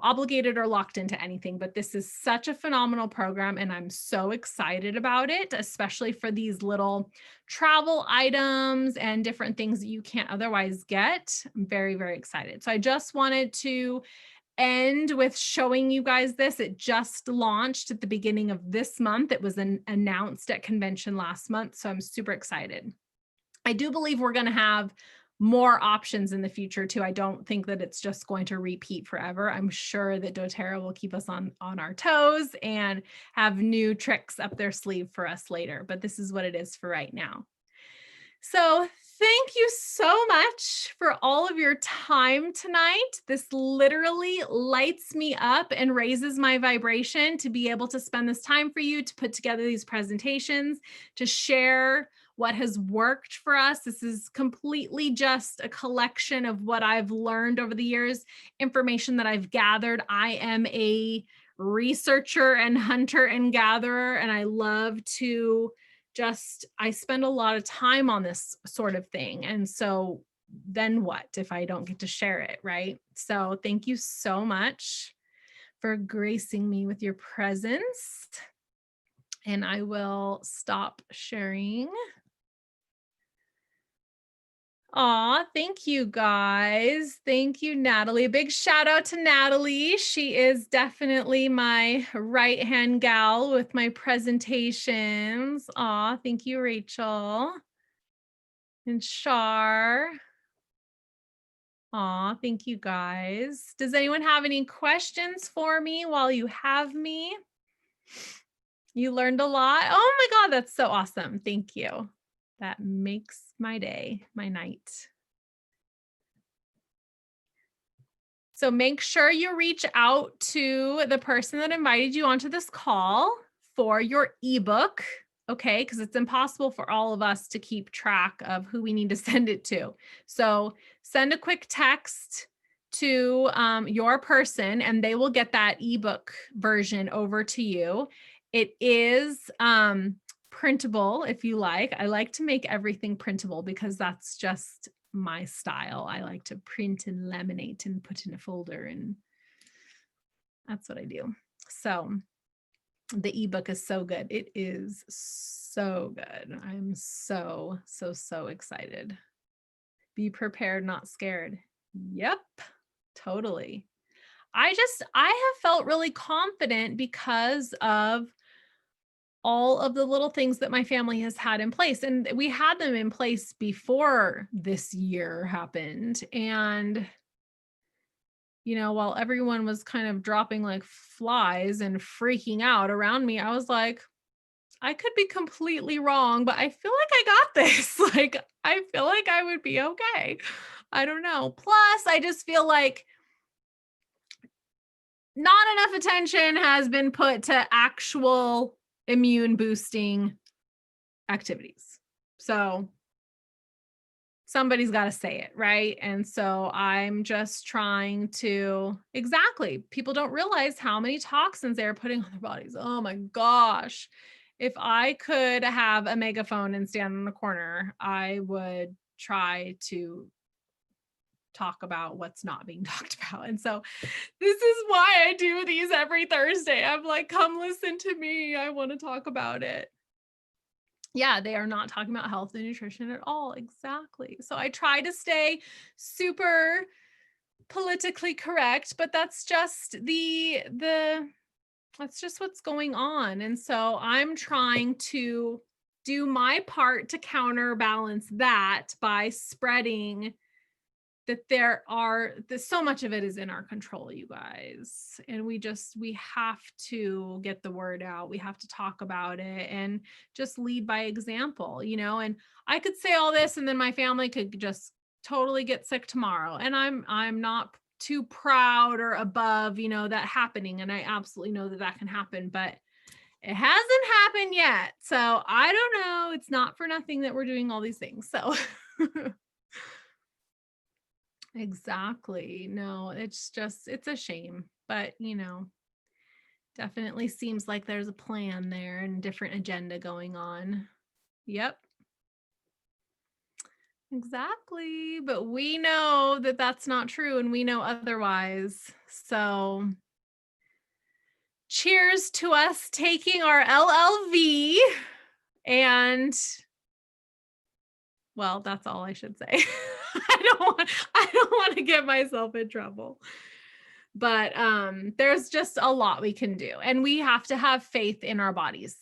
obligated or locked into anything, but this is such a phenomenal program and I'm so excited about it, especially for these little travel items and different things that you can't otherwise get. I'm very, very excited. So I just wanted to end with showing you guys this. It just launched at the beginning of this month. It was announced at convention last month. So I'm super excited. I do believe we're going to have more options in the future too. I don't think that it's just going to repeat forever. I'm sure that doTERRA will keep us on our toes and have new tricks up their sleeve for us later, but this is what it is for right now. So thank you so much for all of your time tonight. This literally lights me up and raises my vibration to be able to spend this time for you, to put together these presentations, to share what has worked for us. This is completely just a collection of what I've learned over the years, information that I've gathered. I am a researcher and hunter and gatherer, and I love to I spend a lot of time on this sort of thing. And so then what if I don't get to share it, right? So thank you so much for gracing me with your presence. And I will stop sharing. Aw, thank you guys. Thank you, Natalie. A big shout out to Natalie. She is definitely my right-hand gal with my presentations. Aw, thank you, Rachel. And Shar. Aw, thank you guys. Does anyone have any questions for me while you have me? You learned a lot. Oh my God, that's so awesome. Thank you. That makes my day, my night. So make sure you reach out to the person that invited you onto this call for your ebook, okay? Because it's impossible for all of us to keep track of who we need to send it to. So send a quick text to your person and they will get that ebook version over to you. It is printable if you like. I like to make everything printable because that's just my style. I like to print and laminate and put in a folder, and that's what I do. So the ebook is so good. It is so good. I'm so excited. Be prepared, not scared. Yep, totally. I have felt really confident because of all of the little things that my family has had in place. And we had them in place before this year happened. And, while everyone was kind of dropping like flies and freaking out around me, I was like, I could be completely wrong, but I feel like I got this. Like, I feel like I would be okay. I don't know. Plus, I just feel like not enough attention has been put to actual immune boosting activities. So somebody's got to say it, right? And so I'm just trying to, exactly, people don't realize how many toxins they're putting on their bodies. Oh my gosh. If I could have a megaphone and stand in the corner, I would try to talk about what's not being talked about. And so this is why I do these every Thursday. I'm like, come listen to me. I want to talk about it. Yeah, they are not talking about health and nutrition at all. Exactly. So I try to stay super politically correct, but that's just that's just what's going on. And so I'm trying to do my part to counterbalance that by spreading that there's so much of it is in our control, you guys. And we have to get the word out. We have to talk about it and just lead by example, and I could say all this and then my family could just totally get sick tomorrow. And I'm not too proud or above, that happening. And I absolutely know that can happen, but it hasn't happened yet. So I don't know. It's not for nothing that we're doing all these things. So exactly. No, it's a shame, but definitely seems like there's a plan there and different agenda going on. Yep. Exactly. But we know that that's not true and we know otherwise. So cheers to us taking our LLV and well, that's all I should say. I don't want to get myself in trouble. But there's just a lot we can do and we have to have faith in our bodies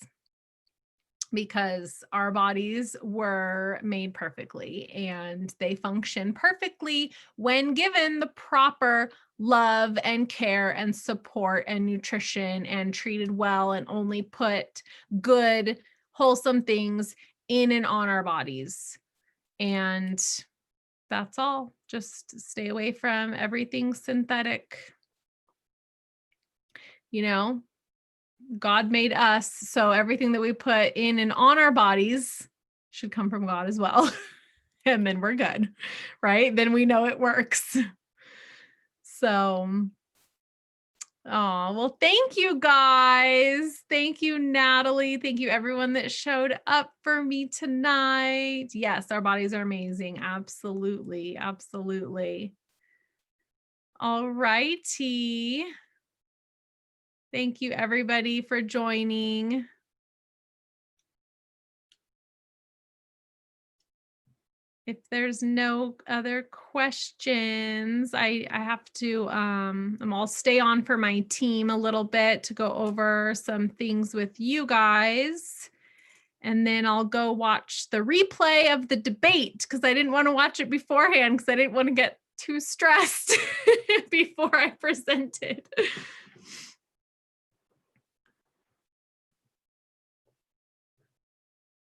because our bodies were made perfectly and they function perfectly when given the proper love and care and support and nutrition and treated well and only put good, wholesome things in and on our bodies. And that's all. Just stay away from everything synthetic. You know, God made us, so everything that we put in and on our bodies should come from God as well. And then we're good, right? Then we know it works. So, oh, well, thank you guys. Thank you, Natalie. Thank you, everyone that showed up for me tonight. Yes, our bodies are amazing. Absolutely. Absolutely. All righty. Thank you, everybody, for joining. If there's no other questions, I have to, I'll stay on for my team a little bit to go over some things with you guys. And then I'll go watch the replay of the debate because I didn't want to watch it beforehand because I didn't want to get too stressed before I presented.